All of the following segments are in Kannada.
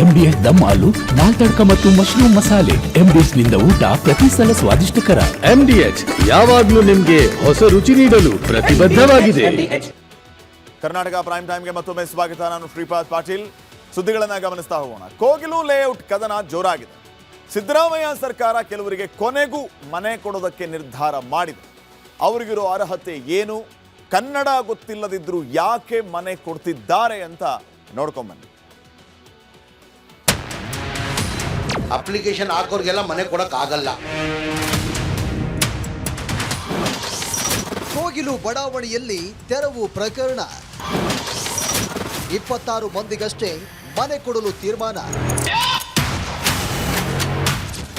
MDH ದಮ್ ಆಲು, ನಾಲ್ ತಡ್ಕ ಮತ್ತು ಮಶ್ರೂಮ್ ಮಸಾಲೆ. MDH ನಿಂದ ಊಟ ಪ್ರತಿ ಸಲ ಸ್ವಾದಿಷ್ಟಕರ. MDH ಯಾವಾಗ್ಲೂ ನಿಮ್ಗೆ ಹೊಸ ರುಚಿ ನೀಡಲು ಪ್ರತಿಬದ್ಧವಾಗಿದೆ. ಕರ್ನಾಟಕ ಪ್ರೈಮ್ ಟೈಮ್ಗೆ ಮತ್ತೊಮ್ಮೆ ಸ್ವಾಗತ. ನಾನು ಶ್ರೀಪಾದ್ ಪಾಟೀಲ್. ಸುದ್ದಿಗಳನ್ನ ಗಮನಿಸ್ತಾ ಹೋಗೋಣ. ಕೋಗಿಲು ಲೇಔಟ್ ಕದನ ಜೋರಾಗಿದೆ. ಸಿದ್ದರಾಮಯ್ಯ ಸರ್ಕಾರ ಕೆಲವರಿಗೆ ಕೊನೆಗೂ ಮನೆ ಕೊಡೋದಕ್ಕೆ ನಿರ್ಧಾರ ಮಾಡಿದೆ. ಅವರಿಗಿರೋ ಅರ್ಹತೆ ಏನು, ಕನ್ನಡ ಗೊತ್ತಿಲ್ಲದಿದ್ರು ಯಾಕೆ ಮನೆ ಕೊಡ್ತಿದ್ದಾರೆ ಅಂತ ನೋಡ್ಕೊಂಬನ್ನಿ. ಅಪ್ಲಿಕೇಶನ್ ಹಾಕೋರ್ಗೆಲ್ಲ ಮನೆ ಕೊಡಕ್ ಆಗಲ್ಲ. ಕೋಗಿಲು ಬಡಾವಣೆಯಲ್ಲಿ ತೆರವು ಪ್ರಕರಣ. 26 ಮಂದಿಗಷ್ಟೇ ಮನೆ ಕೊಡಲು ತೀರ್ಮಾನ.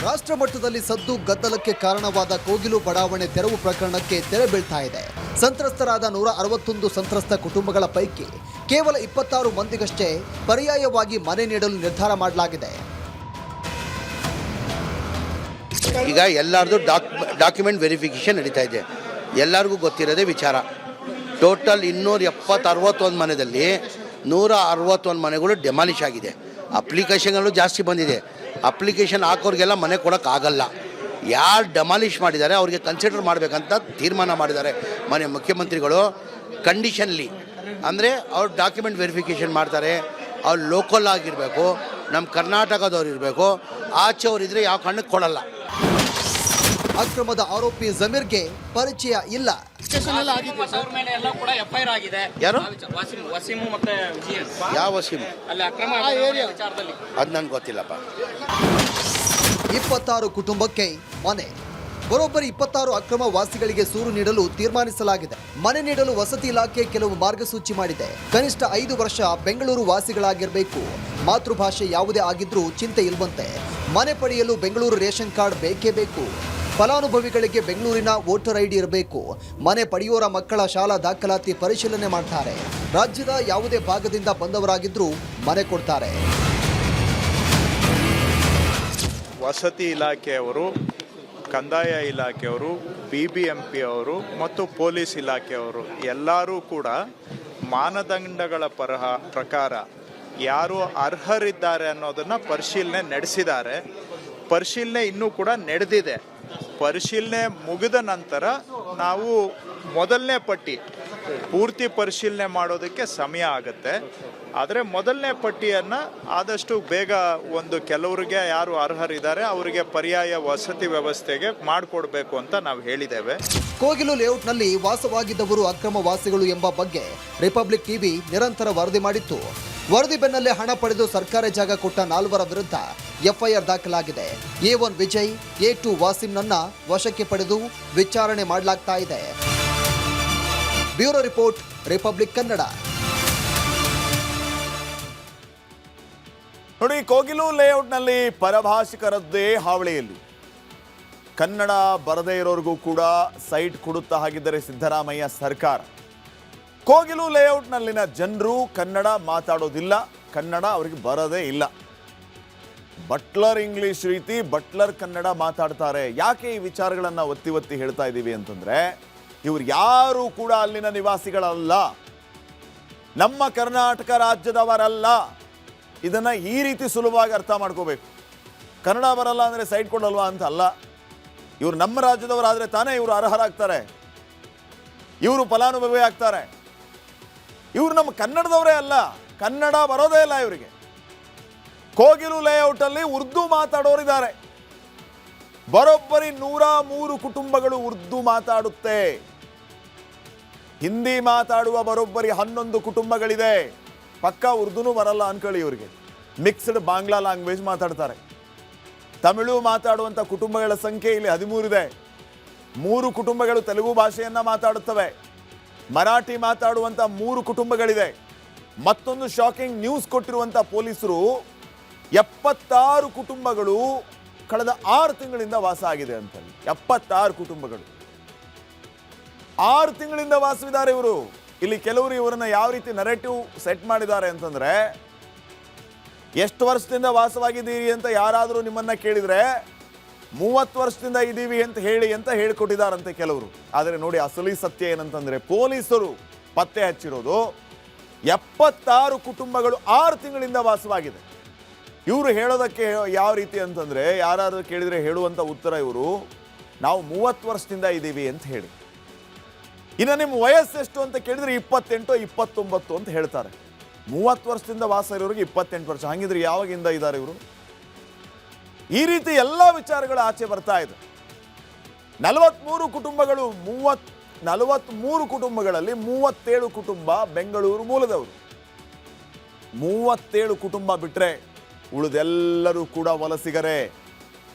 ರಾಷ್ಟ್ರ ಮಟ್ಟದಲ್ಲಿ ಸದ್ದು ಗದ್ದಲಕ್ಕೆ ಕಾರಣವಾದ ಕೋಗಿಲು ಬಡಾವಣೆ ತೆರವು ಪ್ರಕರಣಕ್ಕೆ ತೆರೆ ಬೀಳ್ತಾ ಇದೆ. ಸಂತ್ರಸ್ತರಾದ 161 ಸಂತ್ರಸ್ತ ಕುಟುಂಬಗಳ ಪೈಕಿ ಕೇವಲ 26 ಮಂದಿಗಷ್ಟೇ ಪರ್ಯಾಯವಾಗಿ ಮನೆ ನೀಡಲು ನಿರ್ಧಾರ ಮಾಡಲಾಗಿದೆ. ಈಗ ಎಲ್ಲರದು ಡಾಕ್ಯುಮೆಂಟ್ ವೆರಿಫಿಕೇಶನ್ ನಡೀತಾ ಇದೆ. ಎಲ್ಲರಿಗೂ ಗೊತ್ತಿರೋದೇ ವಿಚಾರ. ಟೋಟಲ್ 261 ಮನೆಯಲ್ಲಿ 161 ಮನೆಗಳು ಡೆಮಾಲಿಷ್ ಆಗಿದೆ. ಅಪ್ಲಿಕೇಶನ್ಗಳು ಜಾಸ್ತಿ ಬಂದಿದೆ. ಅಪ್ಲಿಕೇಶನ್ ಹಾಕೋರಿಗೆಲ್ಲ ಮನೆ ಕೊಡೋಕ್ಕಾಗಲ್ಲ. ಯಾರು ಡೆಮಾಲಿಷ್ ಮಾಡಿದ್ದಾರೆ ಅವ್ರಿಗೆ ಕನ್ಸಿಡರ್ ಮಾಡಬೇಕಂತ ತೀರ್ಮಾನ ಮಾಡಿದ್ದಾರೆ ಮನೆ ಮುಖ್ಯಮಂತ್ರಿಗಳು. ಕಂಡೀಷನ್ಲಿ ಅಂದರೆ ಅವ್ರು ಡಾಕ್ಯುಮೆಂಟ್ ವೆರಿಫಿಕೇಷನ್ ಮಾಡ್ತಾರೆ. ಅವ್ರು ಲೋಕಲ್ ಆಗಿರಬೇಕು, ನಮ್ಮ ಕರ್ನಾಟಕದವ್ರು ಇರಬೇಕು. ಆಚೆಯವರಿದ್ದರೆ ಯಾವ ಕಾರಣಕ್ಕೆ ಕೊಡಲ್ಲ. ಅಕ್ರಮದ ಆರೋಪಿ ಜಮೀರ್ಗೆ ಪರಿಚಯ ಇಲ್ಲ. ಯಾರು? ಯಾವ ವಸೀಮು? ಅದು ನನಗೆ ಗೊತ್ತಿಲ್ಲಪ್ಪ. 26 ಕುಟುಂಬಕ್ಕೆ ಮನೆ. ಬರೋಬ್ಬರಿ 26 ಅಕ್ರಮ ವಾಸಿಗಳಿಗೆ ಸೂರು ನೀಡಲು ತೀರ್ಮಾನಿಸಲಾಗಿದೆ. ಮನೆ ನೀಡಲು ವಸತಿ ಇಲಾಖೆ ಕೆಲವು ಮಾರ್ಗಸೂಚಿ ಮಾಡಿದೆ. ಕನಿಷ್ಠ 5 ವರ್ಷ ಬೆಂಗಳೂರು ವಾಸಿಗಳಾಗಿರಬೇಕು. ಮಾತೃಭಾಷೆ ಯಾವುದೇ ಆಗಿದ್ರೂ ಚಿಂತೆ ಇಲ್ವಂತೆ. ಮನೆ ಪಡೆಯಲು ಬೆಂಗಳೂರು ರೇಷನ್ ಕಾರ್ಡ್ ಬೇಕೇ ಬೇಕು. ಫಲಾನುಭವಿಗಳಿಗೆ ಬೆಂಗಳೂರಿನ ವೋಟರ್ ಐಡಿ ಇರಬೇಕು. ಮನೆ ಪಡೆಯೋರ ಮಕ್ಕಳ ಶಾಲಾ ದಾಖಲಾತಿ ಪರಿಶೀಲನೆ ಮಾಡ್ತಾರೆ. ರಾಜ್ಯದ ಯಾವುದೇ ಭಾಗದಿಂದ ಬಂದವರಾಗಿದ್ರೂ ಮನೆ ಕೊಡ್ತಾರೆ. ವಸತಿ ಇಲಾಖೆಯವರು, ಕಂದಾಯ ಇಲಾಖೆಯವರು, BBMP ಅವರು ಮತ್ತು ಪೊಲೀಸ್ ಇಲಾಖೆಯವರು ಎಲ್ಲರೂ ಕೂಡ ಮಾನದಂಡಗಳ ಪ್ರಕಾರ ಯಾರು ಅರ್ಹರಿದ್ದಾರೆ ಅನ್ನೋದನ್ನು ಪರಿಶೀಲನೆ ನಡೆಸಿದ್ದಾರೆ. ಪರಿಶೀಲನೆ ಇನ್ನೂ ಕೂಡ ನಡೆದಿದೆ. ಪರಿಶೀಲನೆ ಮುಗಿದ ನಂತರ ನಾವು ಮೊದಲನೇ ಪಟ್ಟಿ ಪೂರ್ತಿ ಪರಿಶೀಲನೆ ಮಾಡೋದಕ್ಕೆ ಸಮಯ ಆಗುತ್ತೆ. ಆದರೆ ಮೊದಲನೇ ಪಟ್ಟಿಯನ್ನು ಆದಷ್ಟು ಬೇಗ ಕೆಲವರಿಗೆ ಯಾರು ಅರ್ಹರಿದ್ದಾರೆ ಅವರಿಗೆ ಪರ್ಯಾಯ ವಸತಿ ವ್ಯವಸ್ಥೆಗೆ ಮಾಡಿಕೊಡ್ಬೇಕು ಅಂತ ನಾವು ಹೇಳಿದ್ದೇವೆ. ಕೋಗಿಲು ಲೇಔಟ್ನಲ್ಲಿ ವಾಸವಾಗಿದ್ದವರು ಅಕ್ರಮ ವಾಸಿಗಳು ಎಂಬ ಬಗ್ಗೆ ರಿಪಬ್ಲಿಕ್ ಟಿವಿ ನಿರಂತರ ವರದಿ ಮಾಡಿತ್ತು. ವರದಿ ಬೆನ್ನಲ್ಲೇ ಹಣ ಪಡೆದು ಸರ್ಕಾರಿ ಜಾಗ ಕೊಟ್ಟ 4 ವಿರುದ್ಧ FIR ದಾಖಲಾಗಿದೆ. A1 ವಿಜಯ್, A2 ವಾಸಿಂನನ್ನ ವಶಕ್ಕೆ ಪಡೆದು ವಿಚಾರಣೆ ಮಾಡಲಾಗ್ತಾ ಇದೆ. Bureau report, Republic Kannada. ನೋಡಿ, ಕೋಗಿಲು ಲೇಔಟ್ನಲ್ಲಿ ಪರಭಾಷಿಕರದ್ದೇ ಹಾವಳಿಯಲ್ಲಿ. ಕನ್ನಡ ಬರದೇ ಇರೋರಿಗೂ ಕೂಡ ಸೈಟ್ ಕೊಡುತ್ತಾ ಹಾಗಿದ್ದರೆ ಸಿದ್ದರಾಮಯ್ಯ ಸರ್ಕಾರ. ಕೋಗಿಲು ಲೇಔಟ್ನಲ್ಲಿನ ಜನರು ಕನ್ನಡ ಮಾತಾಡೋದಿಲ್ಲ, ಕನ್ನಡ ಅವರಿಗೆ ಬರದೇ ಇಲ್ಲ. ಬಟ್ಲರ್ ಇಂಗ್ಲಿಷ್ ರೀತಿ ಬಟ್ಲರ್ ಕನ್ನಡ ಮಾತಾಡ್ತಾರೆ. ಯಾಕೆ ಈ ವಿಚಾರಗಳನ್ನು ಒತ್ತಿ ಒತ್ತಿ ಹೇಳ್ತಾ ಇದ್ದೀವಿ ಅಂತಂದ್ರೆ, ಇವ್ರು ಯಾರು ಕೂಡ ಅಲ್ಲಿನ ನಿವಾಸಿಗಳಲ್ಲ, ನಮ್ಮ ಕರ್ನಾಟಕ ರಾಜ್ಯದವರಲ್ಲ. ಇದನ್ನ ಈ ರೀತಿ ಸುಲಭವಾಗಿ ಅರ್ಥ ಮಾಡ್ಕೋಬೇಕು. ಕನ್ನಡ ಬರಲ್ಲ ಅಂದರೆ ಸೈಟ್ ಕೊಡಲ್ವಾ ಅಂತ ಅಲ್ಲ. ಇವರು ನಮ್ಮ ರಾಜ್ಯದವರಾದರೆ ತಾನೇ ಇವರು ಅರ್ಹರಾಗ್ತಾರೆ, ಇವರು ಫಲಾನುಭವಿ ಆಗ್ತಾರೆ. ಇವರು ನಮ್ಮ ಕನ್ನಡದವರೇ ಅಲ್ಲ, ಕನ್ನಡ ಬರೋದೇ ಇಲ್ಲ ಇವರಿಗೆ. ಕೋಗಿಲು ಲೇಔಟಲ್ಲಿ ಉರ್ದು ಮಾತಾಡೋರಿದ್ದಾರೆ. ಬರೋಬ್ಬರಿ 103 ಕುಟುಂಬಗಳು ಉರ್ದು ಮಾತಾಡುತ್ತೆ. ಹಿಂದಿ ಮಾತಾಡುವ ಬರೋಬ್ಬರಿ 11 ಕುಟುಂಬಗಳಿದೆ. ಪಕ್ಕಾ ಉರ್ದುನೂ ಬರಲ್ಲ ಅನ್ಕೊಳ್ಳಿ ಇವರಿಗೆ. ಮಿಕ್ಸ್ಡ್ ಬಾಂಗ್ಲಾ ಲ್ಯಾಂಗ್ವೇಜ್ ಮಾತಾಡ್ತಾರೆ. ತಮಿಳು ಮಾತಾಡುವಂಥ ಕುಟುಂಬಗಳ ಸಂಖ್ಯೆ ಇಲ್ಲಿ 13 ಇದೆ. 3 ಕುಟುಂಬಗಳು ತೆಲುಗು ಭಾಷೆಯನ್ನ ಮಾತಾಡುತ್ತವೆ. ಮರಾಠಿ ಮಾತಾಡುವಂಥ 3 ಕುಟುಂಬಗಳಿದೆ. ಮತ್ತೊಂದು ಶಾಕಿಂಗ್ ನ್ಯೂಸ್ ಕೊಟ್ಟಿರುವಂಥ ಪೊಲೀಸರು, 76 ಕುಟುಂಬಗಳು ಕಳೆದ 6 ತಿಂಗಳಿಂದ ವಾಸ ಆಗಿದೆ ಅಂತ. 76 ಕುಟುಂಬಗಳು 6 ತಿಂಗಳಿಂದ ವಾಸವಿದ್ದಾರೆ ಇವರು. ಇಲ್ಲಿ ಕೆಲವರು ಇವರನ್ನ ಯಾವ ರೀತಿ ನರೇಟಿವ್ ಸೆಟ್ ಮಾಡಿದ್ದಾರೆ ಅಂತಂದ್ರೆ, ಎಷ್ಟು ವರ್ಷದಿಂದ ವಾಸವಾಗಿದ್ದೀರಿ ಅಂತ ಯಾರಾದರೂ ನಿಮ್ಮನ್ನ ಕೇಳಿದ್ರೆ 30 ವರ್ಷದಿಂದ ಇದ್ದೀವಿ ಅಂತ ಹೇಳಿಕೊಟ್ಟಿದ್ದಾರಂತೆ ಕೆಲವರು. ಆದರೆ ನೋಡಿ, ಅಸಲಿ ಸತ್ಯ ಏನಂತಂದ್ರೆ, ಪೊಲೀಸರು ಪತ್ತೆ ಹಚ್ಚಿರೋದು 76 ಕುಟುಂಬಗಳು 6 ತಿಂಗಳಿಂದ ವಾಸವಾಗಿದೆ. ಇವರು ಹೇಳೋದಕ್ಕೆ ಯಾವ ರೀತಿ ಅಂತಂದರೆ, ಯಾರಾದರೂ ಕೇಳಿದರೆ ಹೇಳುವಂಥ ಉತ್ತರ ಇವರು, ನಾವು 30 ವರ್ಷದಿಂದ ಇದ್ದೀವಿ ಅಂತ ಹೇಳಿ. ಇನ್ನು ನಿಮ್ಮ ವಯಸ್ಸೆಷ್ಟು ಅಂತ ಕೇಳಿದರೆ 28 29 ಅಂತ ಹೇಳ್ತಾರೆ. 30 ವರ್ಷದಿಂದ ವಾಸ ಇರೋರಿಗೆ 28 ವರ್ಷ. ಹಂಗಿದ್ರೆ ಯಾವಾಗಿಂದ ಇದ್ದಾರೆ ಇವರು? ಈ ರೀತಿ ಎಲ್ಲ ವಿಚಾರಗಳು ಆಚೆ ಬರ್ತಾ ಇದೆ. 43 ಕುಟುಂಬಗಳು 43 ಕುಟುಂಬಗಳಲ್ಲಿ 37 ಕುಟುಂಬ ಬೆಂಗಳೂರು ಮೂಲದವರು. 37 ಕುಟುಂಬ ಬಿಟ್ಟರೆ ಉಳಿದೆಲ್ಲರೂ ಕೂಡ ವಲಸಿಗರೇ,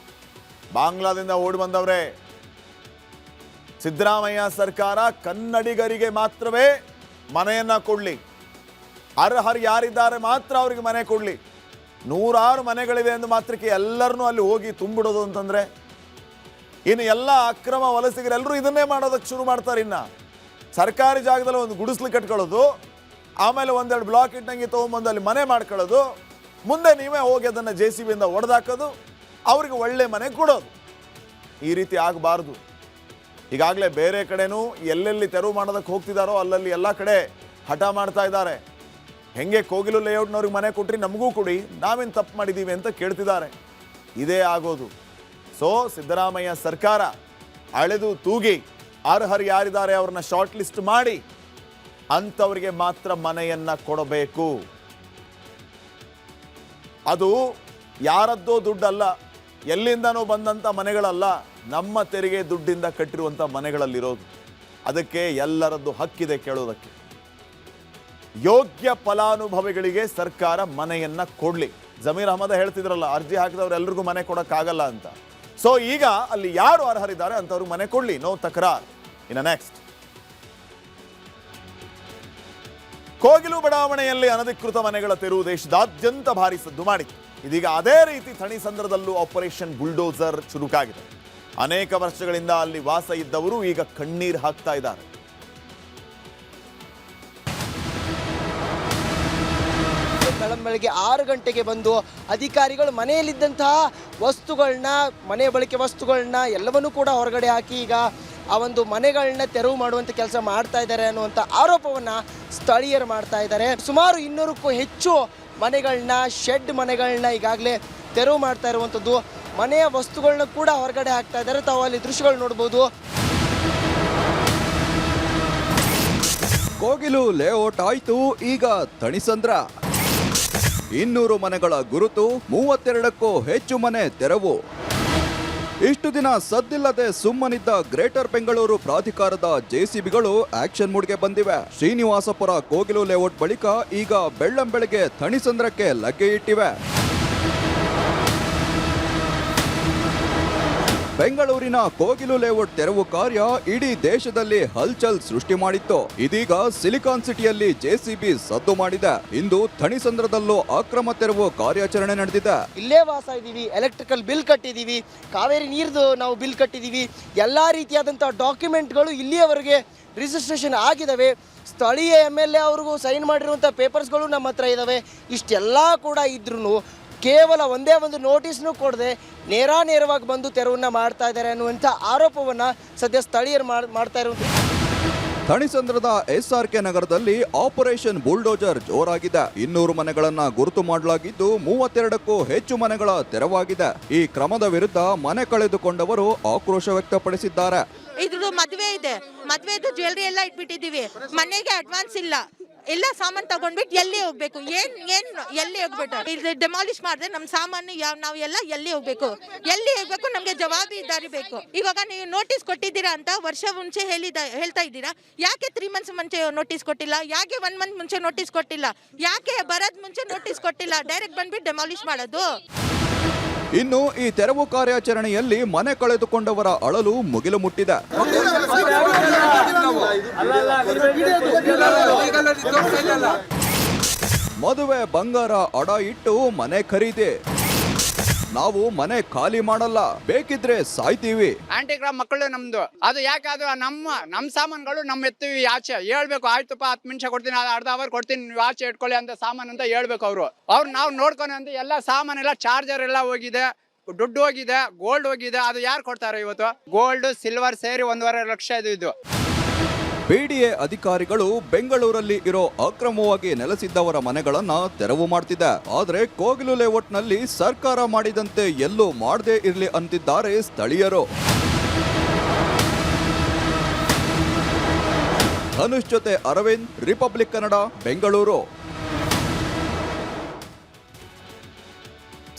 ಬಾಂಗ್ಲಾದಿಂದ ಓಡಿ ಬಂದವರೇ. ಸಿದ್ದರಾಮಯ್ಯ ಸರ್ಕಾರ ಕನ್ನಡಿಗರಿಗೆ ಮಾತ್ರವೇ ಮನೆಯನ್ನ ಕೊಡಲಿ, ಅರ್ಹರು ಯಾರಿದ್ದಾರೆ ಮಾತ್ರ ಅವರಿಗೆ ಮನೆ ಕೊಡಲಿ, 106 ಮನೆಗಳಿವೆ ಎಂದು ಮಾತ್ರಕ್ಕೆ ಎಲ್ಲರನ್ನೂ ಅಲ್ಲಿ ಹೋಗಿ ತುಂಬಿಡೋದು ಅಂತಂದ್ರೆ, ಇನ್ನು ಎಲ್ಲ ಅಕ್ರಮ ವಲಸಿಗರೆಲ್ಲರೂ ಇದನ್ನೇ ಮಾಡೋದಕ್ಕೆ ಶುರು ಮಾಡ್ತಾರೆ. ಇನ್ನು ಸರ್ಕಾರಿ ಜಾಗದಲ್ಲಿ ಒಂದು ಗುಡಿಸ್ಲು ಕಟ್ಕೊಳ್ಳೋದು, ಆಮೇಲೆ ಒಂದೆರಡು ಬ್ಲಾಕ್ ಇಟ್ಟಂಗೆ ತೊಗೊಂಬಂದು ಅಲ್ಲಿ ಮನೆ ಮಾಡ್ಕೊಳ್ಳೋದು, ಮುಂದೆ ನೀವೇ ಹೋಗಿ ಅದನ್ನು JCB ಇಂದ ಹೊಡೆದಾಕೋದು, ಅವ್ರಿಗೆ ಒಳ್ಳೆ ಮನೆ ಕೊಡೋದು. ಈ ರೀತಿ ಆಗಬಾರ್ದು. ಈಗಾಗಲೇ ಬೇರೆ ಕಡೆನೂ ಎಲ್ಲೆಲ್ಲಿ ತೆರವು ಮಾಡೋದಕ್ಕೆ ಹೋಗ್ತಿದ್ದಾರೋ ಅಲ್ಲಲ್ಲಿ ಎಲ್ಲ ಕಡೆ ಹಠ ಮಾಡ್ತಾ ಇದ್ದಾರೆ. ಹೆಂಗೆ ಕೋಗಿಲು ಲೇಔಟ್ನವ್ರಿಗೆ ಮನೆ ಕೊಟ್ರಿ ನಮಗೂ ಕೊಡಿ, ನಾವೇನು ತಪ್ಪು ಮಾಡಿದ್ದೀವಿ ಅಂತ ಕೇಳ್ತಿದ್ದಾರೆ. ಇದೇ ಆಗೋದು. ಸೊ ಸಿದ್ದರಾಮಯ್ಯ ಸರ್ಕಾರ ಅಳೆದು ತೂಗಿ ಅರ್ಹರು ಯಾರಿದ್ದಾರೆ ಅವ್ರನ್ನ ಶಾರ್ಟ್ ಲಿಸ್ಟ್ ಮಾಡಿ ಅಂಥವರಿಗೆ ಮಾತ್ರ ಮನೆಯನ್ನ ಕೊಡಬೇಕು. ಅದು ಯಾರದ್ದೋ ದುಡ್ಡಲ್ಲ, ಎಲ್ಲಿಂದನೋ ಬಂದಂಥ ಮನೆಗಳಲ್ಲ, ನಮ್ಮ ತೆರಿಗೆ ದುಡ್ಡಿಂದ ಕಟ್ಟಿರುವಂಥ ಮನೆಗಳಲ್ಲಿರೋದು. ಅದಕ್ಕೆ ಎಲ್ಲರದ್ದು ಹಕ್ಕಿದೆ ಕೇಳೋದಕ್ಕೆ. ಯೋಗ್ಯ ಫಲಾನುಭವಿಗಳಿಗೆ ಸರ್ಕಾರ ಮನೆಯನ್ನ ಕೊಡ್ಲಿ. ಜಮೀರ್ ಅಹಮದ್ ಹೇಳ್ತಿದ್ರಲ್ಲ, ಅರ್ಜಿ ಹಾಕಿದವ್ರೆಲ್ರಿಗೂ ಮನೆ ಕೊಡೋಕ್ಕಾಗಲ್ಲ ಅಂತ. ಸೊ ಈಗ ಅಲ್ಲಿ ಯಾರು ಅರ್ಹರಿದ್ದಾರೆ ಅಂತವ್ರಿಗೆ ಮನೆ ಕೊಡ್ಲಿ, ನೋ ತಕರಾರ್. ಇನ್ನು ನೆಕ್ಸ್ಟ್, ಕೋಗಿಲು ಬಡಾವಣೆಯಲ್ಲಿ ಅನಧಿಕೃತ ಮನೆಗಳ ತೆರವು ದೇಶದಾದ್ಯಂತ ಭಾರಿ ಸದ್ದು ಮಾಡಿತ್ತು. ಇದೀಗ ಅದೇ ರೀತಿ ಥಣಿಸಂದ್ರದಲ್ಲೂ ಆಪರೇಷನ್ ಬುಲ್ಡೋಸರ್ ಚುರುಕಾಗಿದೆ. ಅನೇಕ ವರ್ಷಗಳಿಂದ ಅಲ್ಲಿ ವಾಸ ಇದ್ದವರು ಈಗ ಕಣ್ಣೀರು ಹಾಕ್ತಾ ಇದ್ದಾರೆ. ಬೆಳಗ್ಗೆ 6 ಗಂಟೆಗೆ ಬಂದು ಅಧಿಕಾರಿಗಳು ಮನೆಯಲ್ಲಿದ್ದಂತಹ ವಸ್ತುಗಳನ್ನ, ಮನೆ ಬಳಕೆ ವಸ್ತುಗಳನ್ನ ಎಲ್ಲವನ್ನೂ ಕೂಡ ಹೊರಗಡೆ ಹಾಕಿ ಈಗ ಆ ಒಂದು ಮನೆಗಳನ್ನ ತೆರವು ಮಾಡುವಂಥ ಕೆಲಸ ಮಾಡ್ತಾ ಇದ್ದಾರೆ ಅನ್ನುವಂಥ ಆರೋಪವನ್ನು ಸ್ಥಳೀಯರು ಮಾಡ್ತಾ ಇದ್ದಾರೆ. ಸುಮಾರು 200ಕ್ಕೂ ಹೆಚ್ಚು ಮನೆಗಳನ್ನ, ಶೆಡ್ ಮನೆಗಳನ್ನ ಈಗಾಗಲೇ ತೆರವು ಮಾಡ್ತಾ ಇರುವಂಥದ್ದು. ಮನೆಯ ವಸ್ತುಗಳನ್ನ ಕೂಡ ಹೊರಗಡೆ ಹಾಕ್ತಾ ಇದ್ದಾರೆ. ತಾವು ಅಲ್ಲಿ ದೃಶ್ಯಗಳು ನೋಡ್ಬೋದು. ಕೋಗಿಲು ಲೇಔಟ್ ಆಯ್ತು, ಈಗ ಥಣಿಸಂದ್ರ. 200 ಮನೆಗಳ ಗುರುತು, 32ಕ್ಕೂ ಹೆಚ್ಚು ಮನೆ ತೆರವು. ಇಷ್ಟು ದಿನ ಸದ್ದಿಲ್ಲದೆ ಸುಮ್ಮನಿದ್ದ ಗ್ರೇಟರ್ ಬೆಂಗಳೂರು ಪ್ರಾಧಿಕಾರದ JCBಗಳು ಆಕ್ಷನ್ ಮೂಡ್ಗೆ ಬಂದಿವೆ. ಶ್ರೀನಿವಾಸಪುರ ಕೋಗಿಲು ಲೇಔಟ್ ಬಳಿಕ ಈಗ ಬೆಳ್ಳಂಬೆಳಗ್ಗೆ ಥಣಿಸಂದ್ರಕ್ಕೆ ಲಗ್ಗೆ ಇಟ್ಟಿವೆ. ಬೆಂಗಳೂರಿನ ಕೋಗಿಲು ಲೇಔಟ್ ತೆರವು ಕಾರ್ಯ ಇಡೀ ದೇಶದಲ್ಲಿ ಹಲ್ಚಲ್ ಸೃಷ್ಟಿ ಮಾಡಿತ್ತು. ಇದೀಗ ಸಿಲಿಕಾನ್ ಸಿಟಿಯಲ್ಲಿ JCB ಸದ್ದು ಮಾಡಿದೆ. ಇಂದು ಥಣಿಸಂದ್ರದಲ್ಲೂ ಅಕ್ರಮ ತೆರವು ಕಾರ್ಯಾಚರಣೆ ನಡೆದಿದೆ. ಇಲ್ಲೇ ವಾಸ ಇದ್ದೀವಿ, ಎಲೆಕ್ಟ್ರಿಕಲ್ ಬಿಲ್ ಕಟ್ಟಿದ್ದೀವಿ, ಕಾವೇರಿ ನೀರ್ದು ನಾವು ಬಿಲ್ ಕಟ್ಟಿದ್ದೀವಿ, ಎಲ್ಲ ರೀತಿಯಾದಂಥ ಡಾಕ್ಯುಮೆಂಟ್ಗಳು ಇಲ್ಲಿಯವರೆಗೆ ರಿಜಿಸ್ಟ್ರೇಷನ್ ಆಗಿದ್ದಾವೆ. ಸ್ಥಳೀಯ MLA ಅವ್ರಿಗೂ ಸೈನ್ ಮಾಡಿರುವಂಥ ಪೇಪರ್ಸ್ಗಳು ನಮ್ಮ ಹತ್ರ ಇದ್ದಾವೆ. ಇಷ್ಟೆಲ್ಲ ಕೂಡ ಇದ್ರೂ ಕೇವಲ ಒಂದೇ ಒಂದು ನೋಟಿಸ್ನು ಕೊಡದೆ ನೇರವಾಗಿ ಬಂದು ತೆರವನ್ನ ಮಾಡ್ತಾ ಇದ್ದಾರೆ ಅನ್ನುವಂಥ ಆರೋಪವನ್ನು ಸದ್ಯ ಸ್ಥಳೀಯರು ಮಾಡ್ತಾ ಇರುವಂಥ. ಥಣಿಸಂದ್ರದ SRK ನಗರದಲ್ಲಿ ಆಪರೇಷನ್ ಬುಲ್ಡೋಜರ್ ಜೋರಾಗಿದೆ. 200 ಮನೆಗಳನ್ನ ಗುರುತು ಮಾಡಲಾಗಿದ್ದು 32ಕ್ಕೂ ಹೆಚ್ಚು ಮನೆಗಳ ತೆರವಾಗಿದೆ. ಈ ಕ್ರಮದ ವಿರುದ್ಧ ಮನೆ ಕಳೆದುಕೊಂಡವರು ಆಕ್ರೋಶ ವ್ಯಕ್ತಪಡಿಸಿದ್ದಾರೆ. ಇದ್ರ ಮದುವೆ ಇದೆ, ಮದುವೆದು ಜ್ಯುವೆಲ್ರಿ ಎಲ್ಲ ಇಟ್ಬಿಟ್ಟಿದೀವಿ, ಮನೆಗೆ ಅಡ್ವಾನ್ಸ್ ಇಲ್ಲ, ಎಲ್ಲ ಸಾಮಾನು ತಗೊಂಡ್ಬಿಟ್ಟು ಎಲ್ಲಿ ಹೋಗ್ಬೇಕು, ಎಲ್ಲಿ ಹೋಗ್ಬಿಟ್ಟು ಇಲ್ಲಿ ಡೆಮಾಲಿಷ್ ಮಾಡಿದ್ರೆ ನಮ್ಮ ಸಾಮಾನು ನಾವು ಎಲ್ಲ ಎಲ್ಲಿ ಹೋಗ್ಬೇಕು ನಮಗೆ ಜವಾಬ್ದಾರಿ ಬೇಕು. ಇವಾಗ ನೀವು ನೋಟಿಸ್ ಕೊಟ್ಟಿದ್ದೀರಾ ಅಂತ ವರ್ಷ ಮುಂಚೆ ಹೇಳ್ತಾ ಇದ್ದೀರಾ, ಯಾಕೆ 3 ಮಂತ್ಸ್ ಮುಂಚೆ ನೋಟಿಸ್ ಕೊಟ್ಟಿಲ್ಲ, ಯಾಕೆ 1 ಮಂತ್ ಮುಂಚೆ ನೋಟಿಸ್ ಕೊಟ್ಟಿಲ್ಲ, ಯಾಕೆ ಬರೋದ್ ಮುಂಚೆ ನೋಟಿಸ್ ಕೊಟ್ಟಿಲ್ಲ, ಡೈರೆಕ್ಟ್ ಬಂದ್ಬಿಟ್ಟು ಡೆಮಾಲಿಷ್ ಮಾಡೋದು. ಇನ್ನು ಈ ತೆರವು ಕಾರ್ಯಾಚರಣೆಯಲ್ಲಿ ಮನೆ ಕಳೆದುಕೊಂಡವರ ಅಳಲು ಮುಗಿಲು ಮುಟ್ಟಿದೆ. ಮದುವೆ ಬಂಗಾರ ಅಡ ಇಟ್ಟು ಮನೆ ಖರೀದಿ. ನಾವು ಮನೆ ಖಾಲಿ ಮಾಡಲ್ಲ, ಬೇಕಿದ್ರೆ ಸಾಯ್ತೀವಿ. ಆಂಟಿಗ್ರಾಮ್ ಮಕ್ಕಳು ನಮ್ದು, ಅದು ಯಾಕೆ ಅದು ನಮ್ಮ ಸಾಮಾನುಗಳು ನಮ್ಮ ಎತ್ತೀವಿ ಆಚೆ ಹೇಳ್ಬೇಕು. ಆಯ್ತಪ್ಪ 10 ನಿಮಿಷ ಕೊಡ್ತೀನಿ, ಅರ್ಧ ಅವರ್ ಕೊಡ್ತೀನಿ, ನೀವು ಆಚೆ ಇಟ್ಕೊಳ್ಳಿ ಅಂತ ಸಾಮಾನು ಅಂತ ಹೇಳ್ಬೇಕು. ಅವ್ರು ನಾವು ನೋಡ್ಕೊಂಡು ಅಂತ ಎಲ್ಲ ಸಾಮಾನೆಲ್ಲ ಚಾರ್ಜರ್ ಎಲ್ಲ ಹೋಗಿದೆ, ದುಡ್ಡು ಹೋಗಿದೆ, ಗೋಲ್ಡ್ ಹೋಗಿದೆ. ಅದು ಯಾರು ಕೊಡ್ತಾರೆ ಇವತ್ತು? ಗೋಲ್ಡ್ ಸಿಲ್ವರ್ ಸೇರಿ 1.5 ಲಕ್ಷ ಇದು. ಬಿಡಿಎ ಅಧಿಕಾರಿಗಳು ಬೆಂಗಳೂರಲ್ಲಿ ಇರೋ ಅಕ್ರಮವಾಗಿ ನೆಲೆಸಿದ್ದವರ ಮನೆಗಳನ್ನ ತೆರವು ಮಾಡ್ತಿದೆ. ಆದ್ರೆ ಕೋಗಿಲು ಲೇಔಟ್ನಲ್ಲಿ ಸರ್ಕಾರ ಮಾಡಿದಂತೆ ಎಲ್ಲೂ ಮಾಡದೇ ಇರ್ಲಿ ಅಂತಿದ್ದಾರೆ ಸ್ಥಳೀಯರು. ಧನುಷ್ ಜೊತೆ ಅರವಿಂದ್, ರಿಪಬ್ಲಿಕ್ ಕನ್ನಡ, ಬೆಂಗಳೂರು.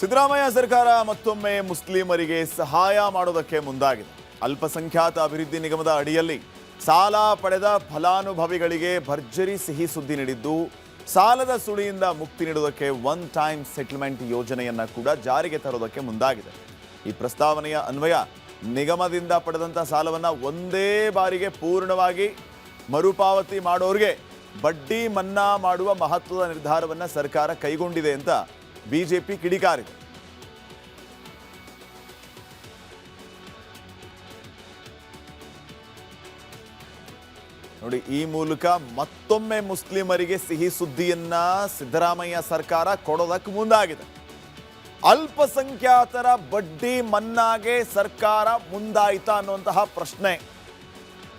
ಸಿದ್ದರಾಮಯ್ಯ ಸರ್ಕಾರ ಮತ್ತೊಮ್ಮೆ ಮುಸ್ಲಿಮರಿಗೆ ಸಹಾಯ ಮಾಡೋದಕ್ಕೆ ಮುಂದಾಗಿದೆ. ಅಲ್ಪಸಂಖ್ಯಾತ ಅಭಿವೃದ್ಧಿ ನಿಗಮದ ಅಡಿಯಲ್ಲಿ ಸಾಲ ಪಡೆದ ಫಲಾನುಭವಿಗಳಿಗೆ ಭರ್ಜರಿ ಸಿಹಿ ಸುದ್ದಿ ನೀಡಿದ್ದು, ಸಾಲದ ಸುಳಿಯಿಂದ ಮುಕ್ತಿ ನೀಡುವುದಕ್ಕೆ ಒನ್ ಟೈಮ್ ಸೆಟಲ್ಮೆಂಟ್ ಯೋಜನೆಯನ್ನ ಕೂಡ ಜಾರಿಗೆ ತರೋದಕ್ಕೆ ಮುಂದಾಗಿದೆ. ಈ ಪ್ರಸ್ತಾವನೆಯ ಅನ್ವಯ ನಿಗಮದಿಂದ ಪಡೆದಂಥ ಸಾಲವನ್ನು ಒಂದೇ ಬಾರಿಗೆ ಪೂರ್ಣವಾಗಿ ಮರುಪಾವತಿ ಮಾಡೋರಿಗೆ ಬಡ್ಡಿ ಮನ್ನಾ ಮಾಡುವ ಮಹತ್ವದ ನಿರ್ಧಾರವನ್ನು ಸರ್ಕಾರ ಕೈಗೊಂಡಿದೆ ಅಂತ ಬಿಜೆಪಿ ಕಿಡಿಕಾರಿದೆ. ನೋಡಿ, ಈ ಮೂಲಕ ಮತ್ತೊಮ್ಮೆ ಮುಸ್ಲಿಮರಿಗೆ ಸಿಹಿ ಸುದ್ದಿಯನ್ನ ಸಿದ್ದರಾಮಯ್ಯ ಸರ್ಕಾರ ಕೊಡೋದಕ್ಕೆ ಮುಂದಾಗಿದೆ. ಅಲ್ಪಸಂಖ್ಯಾತರ ಬಡ್ಡಿ ಮನ್ನಾಗೆ ಸರ್ಕಾರ ಮುಂದಾಯಿತಾ ಅನ್ನುವಂತಹ ಪ್ರಶ್ನೆ.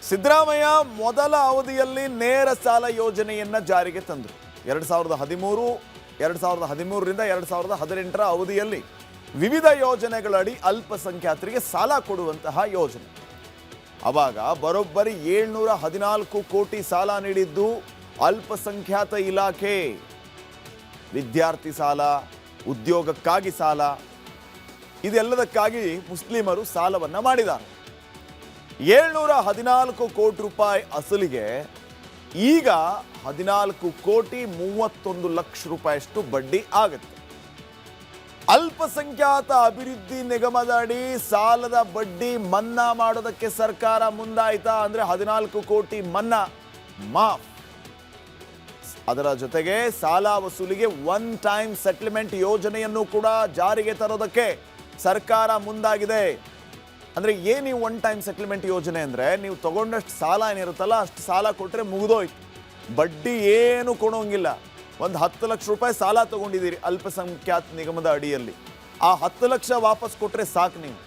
ಸಿದ್ದರಾಮಯ್ಯ ಮೊದಲ ಅವಧಿಯಲ್ಲಿ ನೇರ ಸಾಲ ಯೋಜನೆಯನ್ನ ಜಾರಿಗೆ ತಂದರು. 2013ರಿಂದ 2018 ಅವಧಿಯಲ್ಲಿ ವಿವಿಧ ಯೋಜನೆಗಳಡಿ ಅಲ್ಪಸಂಖ್ಯಾತರಿಗೆ ಸಾಲ ಕೊಡುವಂತಹ ಯೋಜನೆ. ಅವಾಗ ಬರೋಬ್ಬರಿ 714 ಕೋಟಿ ಸಾಲ ನೀಡಿದ್ದು ಅಲ್ಪಸಂಖ್ಯಾತ ಇಲಾಖೆ. ವಿದ್ಯಾರ್ಥಿ ಸಾಲ, ಉದ್ಯೋಗಕ್ಕಾಗಿ ಸಾಲ, ಇದೆಲ್ಲದಕ್ಕಾಗಿ ಮುಸ್ಲಿಮರು ಸಾಲವನ್ನು ಮಾಡಿದ್ದಾರೆ. 714 ಕೋಟಿ ರೂಪಾಯಿ ಅಸಲಿಗೆ ಈಗ 14 ಕೋಟಿ 31 ಲಕ್ಷ ರೂಪಾಯಿಯಷ್ಟು ಬಡ್ಡಿ ಆಗುತ್ತೆ. ಅಲ್ಪಸಂಖ್ಯಾತ ಅಭಿವೃದ್ಧಿ ನಿಗಮದ ಅಡಿ ಸಾಲದ ಬಡ್ಡಿ ಮನ್ನಾ ಮಾಡೋದಕ್ಕೆ ಸರ್ಕಾರ ಮುಂದಾಯ್ತಾ ಅಂದ್ರೆ 14 ಕೋಟಿ ಮನ್ನಾ ಮಾಫ್. ಅದರ ಜೊತೆಗೆ ಸಾಲ ವಸೂಲಿಗೆ ಒನ್ ಟೈಮ್ ಸೆಟಲ್ಮೆಂಟ್ ಯೋಜನೆಯನ್ನು ಕೂಡ ಜಾರಿಗೆ ತರೋದಕ್ಕೆ ಸರ್ಕಾರ ಮುಂದಾಗಿದೆ. ಅಂದರೆ ಏನು ಈ ಒನ್ ಟೈಮ್ ಸೆಟಲ್ಮೆಂಟ್ ಯೋಜನೆ ಅಂದರೆ, ನೀವು ತಗೊಂಡಷ್ಟು ಸಾಲ ಏನಿರುತ್ತಲ್ಲ ಅಷ್ಟು ಸಾಲ ಕೊಟ್ಟರೆ ಮುಗಿದೋಯ್ತು, ಬಡ್ಡಿ ಏನು ಕೊಡೋಂಗಿಲ್ಲ. ಒಂದು 10 ಲಕ್ಷ ರೂಪಾಯಿ ಸಾಲ ತೊಗೊಂಡಿದ್ದೀರಿ ಅಲ್ಪಸಂಖ್ಯಾತ ನಿಗಮದ ಅಡಿಯಲ್ಲಿ, ಆ 10 ಲಕ್ಷ ವಾಪಸ್ ಕೊಟ್ಟರೆ ಸಾಕು. ನೀವು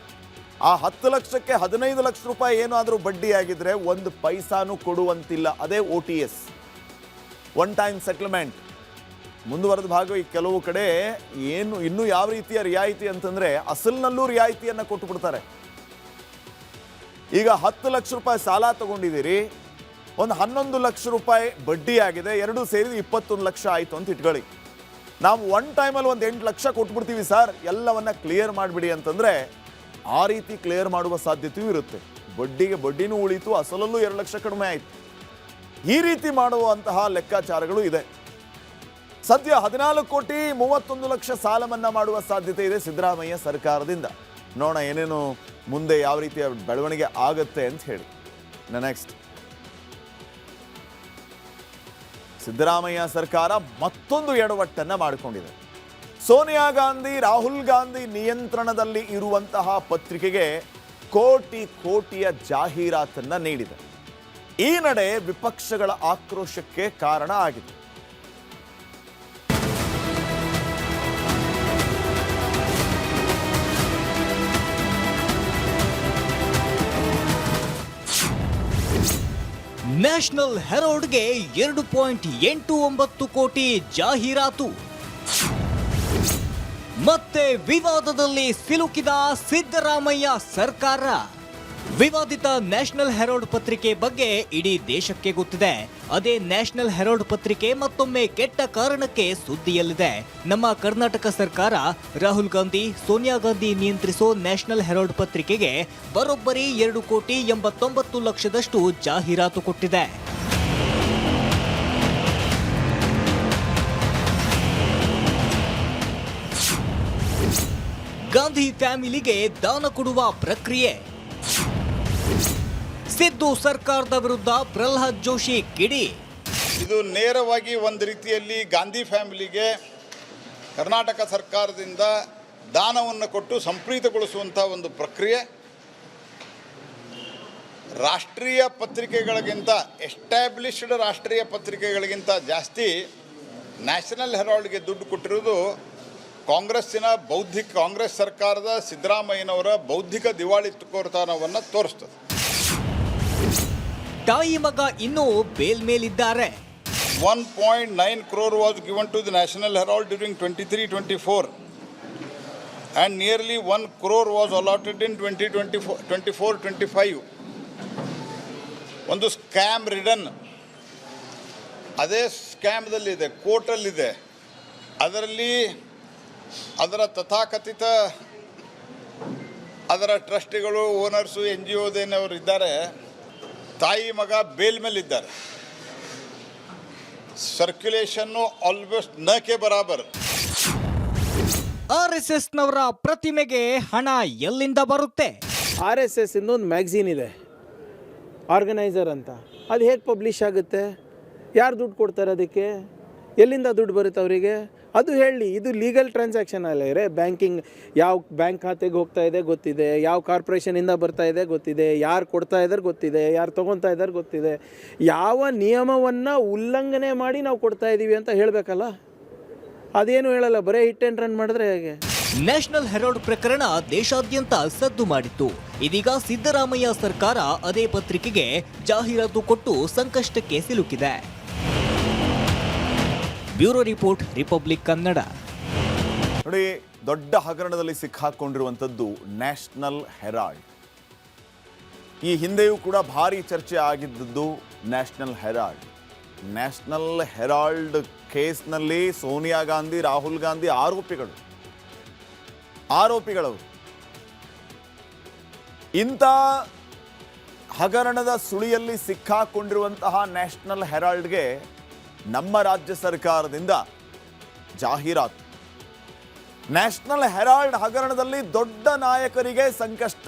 ಆ 10 ಲಕ್ಷಕ್ಕೆ 15 ಲಕ್ಷ ರೂಪಾಯಿ ಏನಾದರೂ ಬಡ್ಡಿ ಆಗಿದ್ರೆ ಒಂದು ಪೈಸಾನು ಕೊಡುವಂತಿಲ್ಲ. ಅದೇ OTS, ಒನ್ ಟೈಮ್ ಸೆಟಲ್ಮೆಂಟ್. ಮುಂದುವರೆದ ಭಾಗ ಈ ಕೆಲವು ಕಡೆ ಇನ್ನೂ ಯಾವ ರೀತಿಯ ರಿಯಾಯಿತಿ ಅಂತಂದರೆ ಅಸಲಿನಲ್ಲೂ ರಿಯಾಯಿತಿಯನ್ನು ಕೊಟ್ಟು ಬಿಡ್ತಾರೆ. ಈಗ 10 ಲಕ್ಷ ರೂಪಾಯಿ ಸಾಲ ತಗೊಂಡಿದ್ದೀರಿ, ಒಂದು 11 ಲಕ್ಷ ರೂಪಾಯಿ ಬಡ್ಡಿ ಆಗಿದೆ, ಎರಡೂ ಸೇರಿ 21 ಲಕ್ಷ ಆಯಿತು ಅಂತ ಇಟ್ಕೊಳ್ಳಿ. ನಾವು ಒನ್ ಟೈಮಲ್ಲಿ ಒಂದು 8 ಲಕ್ಷ ಕೊಟ್ಬಿಡ್ತೀವಿ ಸರ್, ಎಲ್ಲವನ್ನ ಕ್ಲಿಯರ್ ಮಾಡಿಬಿಡಿ ಅಂತಂದರೆ ಆ ರೀತಿ ಕ್ಲಿಯರ್ ಮಾಡುವ ಸಾಧ್ಯತೆಯೂ ಇರುತ್ತೆ. ಬಡ್ಡಿಗೆ ಬಡ್ಡಿನೂ ಉಳಿತು, ಅಸಲಲ್ಲೂ 2 ಲಕ್ಷ ಕಡಿಮೆ ಆಯಿತು. ಈ ರೀತಿ ಮಾಡುವಂತಹ ಲೆಕ್ಕಾಚಾರಗಳು ಇದೆ. ಸದ್ಯ 14 ಕೋಟಿ 31 ಲಕ್ಷ ಸಾಲ ಮನ್ನಾ ಮಾಡುವ ಸಾಧ್ಯತೆ ಇದೆ ಸಿದ್ದರಾಮಯ್ಯ ಸರ್ಕಾರದಿಂದ. ನೋಡೋಣ ಏನೇನು ಮುಂದೆ ಯಾವ ರೀತಿಯ ಬೆಳವಣಿಗೆ ಆಗುತ್ತೆ ಅಂತ ಹೇಳಿ. ನೆಕ್ಸ್ಟ್, ಸಿದ್ದರಾಮಯ್ಯ ಸರ್ಕಾರ ಮತ್ತೊಂದು ಎಡವಟ್ಟನ್ನು ಮಾಡಿಕೊಂಡಿದೆ. ಸೋನಿಯಾ ಗಾಂಧಿ, ರಾಹುಲ್ ಗಾಂಧಿ ನಿಯಂತ್ರಣದಲ್ಲಿ ಇರುವಂತಹ ಪತ್ರಿಕೆಗೆ ಕೋಟಿಯ ಜಾಹೀರಾತನ್ನು ನೀಡಿದೆ. ಈ ನಡೆ ವಿಪಕ್ಷಗಳ ಆಕ್ರೋಶಕ್ಕೆ ಕಾರಣ ಆಗಿದೆ. ನ್ಯಾಷನಲ್ ಹೆರಾಲ್ಡ್ಗೆ 2.89 ಕೋಟಿ ಜಾಹೀರಾತು. ಮತ್ತೆ ವಿವಾದದಲ್ಲಿ ಸಿಲುಕಿದ ಸಿದ್ದರಾಮಯ್ಯ ಸರ್ಕಾರ. ವಿವಾದಿತ ನ್ಯಾಷನಲ್ ಹೆರಾಲ್ಡ್ ಪತ್ರಿಕೆ ಬಗ್ಗೆ ಇಡೀ ದೇಶಕ್ಕೆ ಗೊತ್ತಿದೆ. ಅದೇ ನ್ಯಾಷನಲ್ ಹೆರಾಲ್ಡ್ ಪತ್ರಿಕೆ ಮತ್ತೊಮ್ಮೆ ಕೆಟ್ಟ ಕಾರಣಕ್ಕೆ ಸುದ್ದಿಯಲ್ಲಿದೆ. ನಮ್ಮ ಕರ್ನಾಟಕ ಸರ್ಕಾರ ರಾಹುಲ್ ಗಾಂಧಿ, ಸೋನಿಯಾ ಗಾಂಧಿ ನಿಯಂತ್ರಿಸೋ ನ್ಯಾಷನಲ್ ಹೆರಾಲ್ಡ್ ಪತ್ರಿಕೆಗೆ ಬರೋಬ್ಬರಿ 2.89 ಲಕ್ಷದಷ್ಟು ಜಾಹೀರಾತು ಕೊಟ್ಟಿದೆ. ಗಾಂಧಿ ಫ್ಯಾಮಿಲಿಗೆ ದಾನ ಕೊಡುವ ಪ್ರಕ್ರಿಯೆ. ಸಿದ್ದು ಸರ್ಕಾರದ ವಿರುದ್ಧ ಪ್ರಹ್ಲಾದ್ ಜೋಶಿ ಕಿಡಿ. ಇದು ನೇರವಾಗಿ ಒಂದು ರೀತಿಯಲ್ಲಿ ಗಾಂಧಿ ಫ್ಯಾಮಿಲಿಗೆ ಕರ್ನಾಟಕ ಸರ್ಕಾರದಿಂದ ದಾನವನ್ನು ಕೊಟ್ಟು ಸಂಪ್ರೀತಗೊಳಿಸುವಂಥ ಒಂದು ಪ್ರಕ್ರಿಯೆ. ರಾಷ್ಟ್ರೀಯ ಪತ್ರಿಕೆಗಳಿಗಿಂತ, ಎಸ್ಟ್ಯಾಬ್ಲಿಷ್ಡ್ ರಾಷ್ಟ್ರೀಯ ಪತ್ರಿಕೆಗಳಿಗಿಂತ ಜಾಸ್ತಿ ನ್ಯಾಷನಲ್ ಹೆರಾಲ್ಡ್ಗೆ ದುಡ್ಡು ಕೊಟ್ಟಿರೋದು ಕಾಂಗ್ರೆಸ್ ಸರ್ಕಾರದ ಸಿದ್ದರಾಮಯ್ಯನವರ ಬೌದ್ಧಿಕ ದಿವಾಳಿತನವನ್ನು ತೋರಿಸ್ತದೆ. ತಾಯಿ ಮಗ ಇನ್ನೂ bale ಮೇಲಿದ್ದಾರೆ. 1.9 crore was given to the National Herald during 23-24 and nearly 1 crore was allotted in 2024-25. ಒಂದು ಸ್ಕ್ಯಾಮ್ ರಿಡನ್, ಅದೇ ಸ್ಕ್ಯಾಮ್ದಲ್ಲಿದೆ, ಕೋರ್ಟಲ್ಲಿದೆ. ಅದರಲ್ಲಿ ಅದರ ತಥಾಕಥಿತ ಅದರ ಟ್ರಸ್ಟಿಗಳು, ಓನರ್ಸು, NGOs ಏನವರು ಇದ್ದಾರೆ, ತಾಯಿ ಮಗ ಬೇಲ್ ಮೇಲಿದ್ದಾರೆ. ಸರ್ಕ್ಯುಲೇಷನ್ನು ಆಲ್ಮೋಸ್ಟ್ ನಕೆ ಬರಾಬರ್. RSS ನವರ ಪ್ರತಿಮೆಗೆ ಹಣ ಎಲ್ಲಿಂದ ಬರುತ್ತೆ? RSS ಇಂದ ಒಂದು ಮ್ಯಾಗ್ಝೀನ್ ಇದೆ, ಆರ್ಗನೈಸರ್ ಅಂತ. ಅದು ಹೇಗೆ ಪಬ್ಲಿಷ್ ಆಗುತ್ತೆ? ಯಾರು ದುಡ್ಡು ಕೊಡ್ತಾರೆ ಅದಕ್ಕೆ? ಎಲ್ಲಿಂದ ದುಡ್ಡು ಬರುತ್ತೆ ಅವರಿಗೆ? ಅದು ಹೇಳಿ. ಇದು ಲೀಗಲ್ ಟ್ರಾನ್ಸಾಕ್ಷನ್ ಅಲ್ಲ ರೇ. ಬ್ಯಾಂಕಿಂಗ್ ಯಾವ ಬ್ಯಾಂಕ್ ಖಾತೆಗೆ ಹೋಗ್ತಾ ಇದೆ ಗೊತ್ತಿದೆ, ಯಾವ ಕಾರ್ಪೊರೇಷನಿಂದ ಬರ್ತಾ ಇದೆ ಗೊತ್ತಿದೆ, ಯಾರು ಕೊಡ್ತಾ ಇದ್ದಾರೆ ಗೊತ್ತಿದೆ, ಯಾರು ತೊಗೊತಾ ಇದ್ದಾರೆ ಗೊತ್ತಿದೆ. ಯಾವ ನಿಯಮವನ್ನು ಉಲ್ಲಂಘನೆ ಮಾಡಿ ನಾವು ಕೊಡ್ತಾ ಇದ್ದೀವಿ ಅಂತ ಹೇಳಬೇಕಲ್ಲ. ಅದೇನು ಹೇಳಲ್ಲ, ಬರೀ ಹಿಟ್ ಆ್ಯಂಡ್ ರನ್ ಮಾಡಿದ್ರೆ ಹೇಗೆ? ನ್ಯಾಷನಲ್ ಹೆರಾಲ್ಡ್ ಪ್ರಕರಣ ದೇಶಾದ್ಯಂತ ಸದ್ದು ಮಾಡಿತ್ತು. ಇದೀಗ ಸಿದ್ದರಾಮಯ್ಯ ಸರ್ಕಾರ ಅದೇ ಪತ್ರಿಕೆಗೆ ಜಾಹೀರಾತು ಕೊಟ್ಟು ಸಂಕಷ್ಟಕ್ಕೆ ಸಿಲುಕಿದೆ. Bureau report, Republic Kannada. ನೋಡಿ, ದೊಡ್ಡ ಹಗರಣದಲ್ಲಿ ಸಿಕ್ಕಾಕೊಂಡಿರುವಂಥದ್ದು ನ್ಯಾಷನಲ್ ಹೆರಾಲ್ಡ್. ಈ ಹಿಂದೆಯೂ ಕೂಡ ಭಾರಿ ಚರ್ಚೆ ಆಗಿದ್ದದ್ದು ನ್ಯಾಷನಲ್ ಹೆರಾಲ್ಡ್. ನ್ಯಾಷನಲ್ ಹೆರಾಲ್ಡ್ ಕೇಸ್ನಲ್ಲಿ ಸೋನಿಯಾ ಗಾಂಧಿ, ರಾಹುಲ್ ಗಾಂಧಿ ಆರೋಪಿಗಳು. ಇಂಥ ಹಗರಣದ ಸುಳಿಯಲ್ಲಿ ಸಿಕ್ಕಾಕೊಂಡಿರುವಂತಹ ನ್ಯಾಷನಲ್ ಹೆರಾಲ್ಡ್ಗೆ ನಮ್ಮ ರಾಜ್ಯ ಸರ್ಕಾರದಿಂದ ಜಾಹೀರಾತು. ನ್ಯಾಷನಲ್ ಹೆರಾಲ್ಡ್ ಹಗರಣದಲ್ಲಿ ದೊಡ್ಡ ನಾಯಕರಿಗೆ ಸಂಕಷ್ಟ.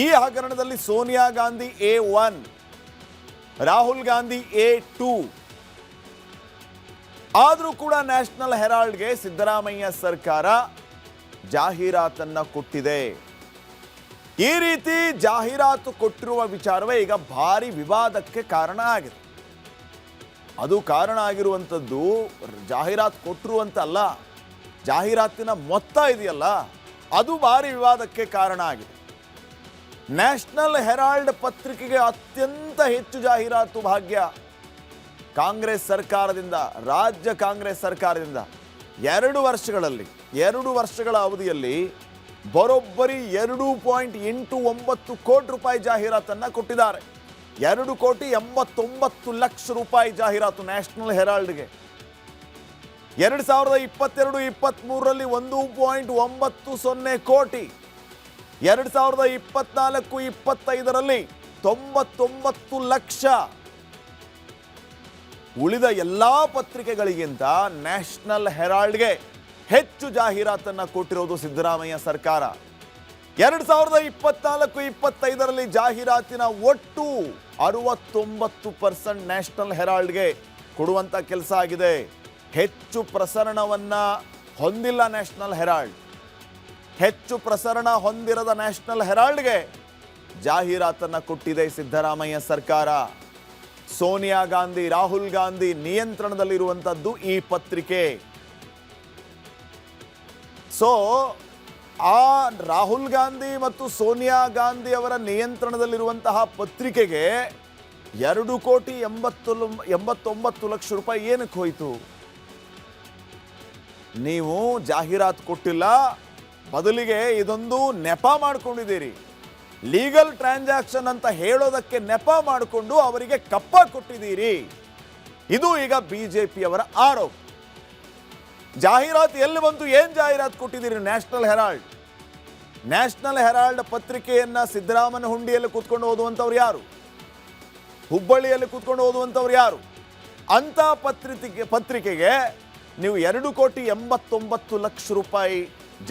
ಈ ಹಗರಣದಲ್ಲಿ ಸೋನಿಯಾ ಗಾಂಧಿ A1, ರಾಹುಲ್ ಗಾಂಧಿ A2. ಆದರೂ ಕೂಡ ನ್ಯಾಷನಲ್ ಹೆರಾಲ್ಡ್ಗೆ ಸಿದ್ದರಾಮಯ್ಯ ಸರ್ಕಾರ ಜಾಹೀರಾತನ್ನ ಕೊಟ್ಟಿದೆ. ಈ ರೀತಿ ಜಾಹೀರಾತು ಕೊಟ್ಟಿರುವ ವಿಚಾರವೇ ಈಗ ಭಾರಿ ವಿವಾದಕ್ಕೆ ಕಾರಣ ಆಗಿದೆ. ಅದು ಕಾರಣ ಆಗಿರುವಂಥದ್ದು ಜಾಹೀರಾತು ಕೊಟ್ಟರು ಅಂತ ಅಲ್ಲ, ಜಾಹೀರಾತಿನ ಮೊತ್ತ ಇದೆಯಲ್ಲ ಅದು ಭಾರಿ ವಿವಾದಕ್ಕೆ ಕಾರಣ ಆಗಿದೆ. ನ್ಯಾಷನಲ್ ಹೆರಾಲ್ಡ್ ಪತ್ರಿಕೆಗೆ ಅತ್ಯಂತ ಹೆಚ್ಚು ಜಾಹೀರಾತು ಭಾಗ್ಯ ಕಾಂಗ್ರೆಸ್ ಸರ್ಕಾರದಿಂದ, ರಾಜ್ಯ ಕಾಂಗ್ರೆಸ್ ಸರ್ಕಾರದಿಂದ 2 ವರ್ಷಗಳ ಅವಧಿಯಲ್ಲಿ ಬರೋಬ್ಬರಿ 2.89 ಕೋಟಿ ರೂಪಾಯಿ ಜಾಹೀರಾತನ್ನು ಕೊಟ್ಟಿದ್ದಾರೆ. 2,89,00,000 ರೂಪಾಯಿ ಜಾಹೀರಾತು ನ್ಯಾಷನಲ್ ಹೆರಾಲ್ಡ್ಗೆ. 2022-23ರಲ್ಲಿ 1.90 ಕೋಟಿ, 2024-25ರಲ್ಲಿ 99 ಲಕ್ಷ. ಉಳಿದ ಎಲ್ಲಾ ಪತ್ರಿಕೆಗಳಿಗಿಂತ ನ್ಯಾಷನಲ್ ಹೆರಾಲ್ಡ್ಗೆ ಹೆಚ್ಚು ಜಾಹೀರಾತನ್ನ ಕೊಟ್ಟಿರೋದು ಸಿದ್ದರಾಮಯ್ಯ ಸರ್ಕಾರ. 2024-25ರಲ್ಲಿ ಜಾಹೀರಾತಿನ ಒಟ್ಟು 69% ನ್ಯಾಷನಲ್ ಹೆರಾಲ್ಡ್ಗೆ ಕೊಡುವಂತ ಕೆಲಸ ಆಗಿದೆ. ಹೆಚ್ಚು ಪ್ರಸರಣವನ್ನ ಹೊಂದಿಲ್ಲ ನ್ಯಾಷನಲ್ ಹೆರಾಲ್ಡ್. ಹೆಚ್ಚು ಪ್ರಸರಣ ಹೊಂದಿರದ ನ್ಯಾಷನಲ್ ಹೆರಾಲ್ಡ್ಗೆ ಜಾಹೀರಾತನ್ನ ಕೊಟ್ಟಿದೆ ಸಿದ್ದರಾಮಯ್ಯ ಸರ್ಕಾರ. ಸೋನಿಯಾ ಗಾಂಧಿ, ರಾಹುಲ್ ಗಾಂಧಿ ನಿಯಂತ್ರಣದಲ್ಲಿರುವಂಥದ್ದು ಈ ಪತ್ರಿಕೆ. ಸೊ ಆ ರಾಹುಲ್ ಗಾಂಧಿ ಮತ್ತು ಸೋನಿಯಾ ಗಾಂಧಿ ಅವರ ನಿಯಂತ್ರಣದಲ್ಲಿರುವಂತಹ ಪತ್ರಿಕೆಗೆ 2,89 ಲಕ್ಷ ರೂಪಾಯಿ ಏನಕ್ಕೆ ಹೋಯಿತು? ನೀವು ಜಾಹೀರಾತು ಕೊಟ್ಟಿಲ್ಲ, ಬದಲಿಗೆ ಇದೊಂದು ನೆಪ ಮಾಡ್ಕೊಂಡಿದ್ದೀರಿ. ಲೀಗಲ್ ಟ್ರಾನ್ಸಾಕ್ಷನ್ ಅಂತ ಹೇಳೋದಕ್ಕೆ ನೆಪ ಮಾಡಿಕೊಂಡು ಅವರಿಗೆ ಕಪ್ಪ ಕೊಟ್ಟಿದ್ದೀರಿ. ಇದು ಈಗ ಬಿಜೆಪಿಯವರ ಆರೋಪ. ಜಾಹೀರಾತು ಎಲ್ಲಿ ಬಂತು? ಏನ್ ಜಾಹೀರಾತು ಕೊಟ್ಟಿದ್ದೀರಿ? National Herald. ನ್ಯಾಷನಲ್ ಹೆರಾಲ್ಡ್ ಪತ್ರಿಕೆಯನ್ನ ಸಿದ್ದರಾಮಯ್ಯ ಹುಂಡಿಯಲ್ಲಿ ಕೂತ್ಕೊಂಡು ಓದುವಂಥವ್ರು ಯಾರು? ಹುಬ್ಬಳ್ಳಿಯಲ್ಲಿ ಕೂತ್ಕೊಂಡು ಓದುವಂಥವ್ರು ಯಾರು? ಅಂತ ಪತ್ರಿಕೆಗೆ ನೀವು 2,89 ಲಕ್ಷ ರೂಪಾಯಿ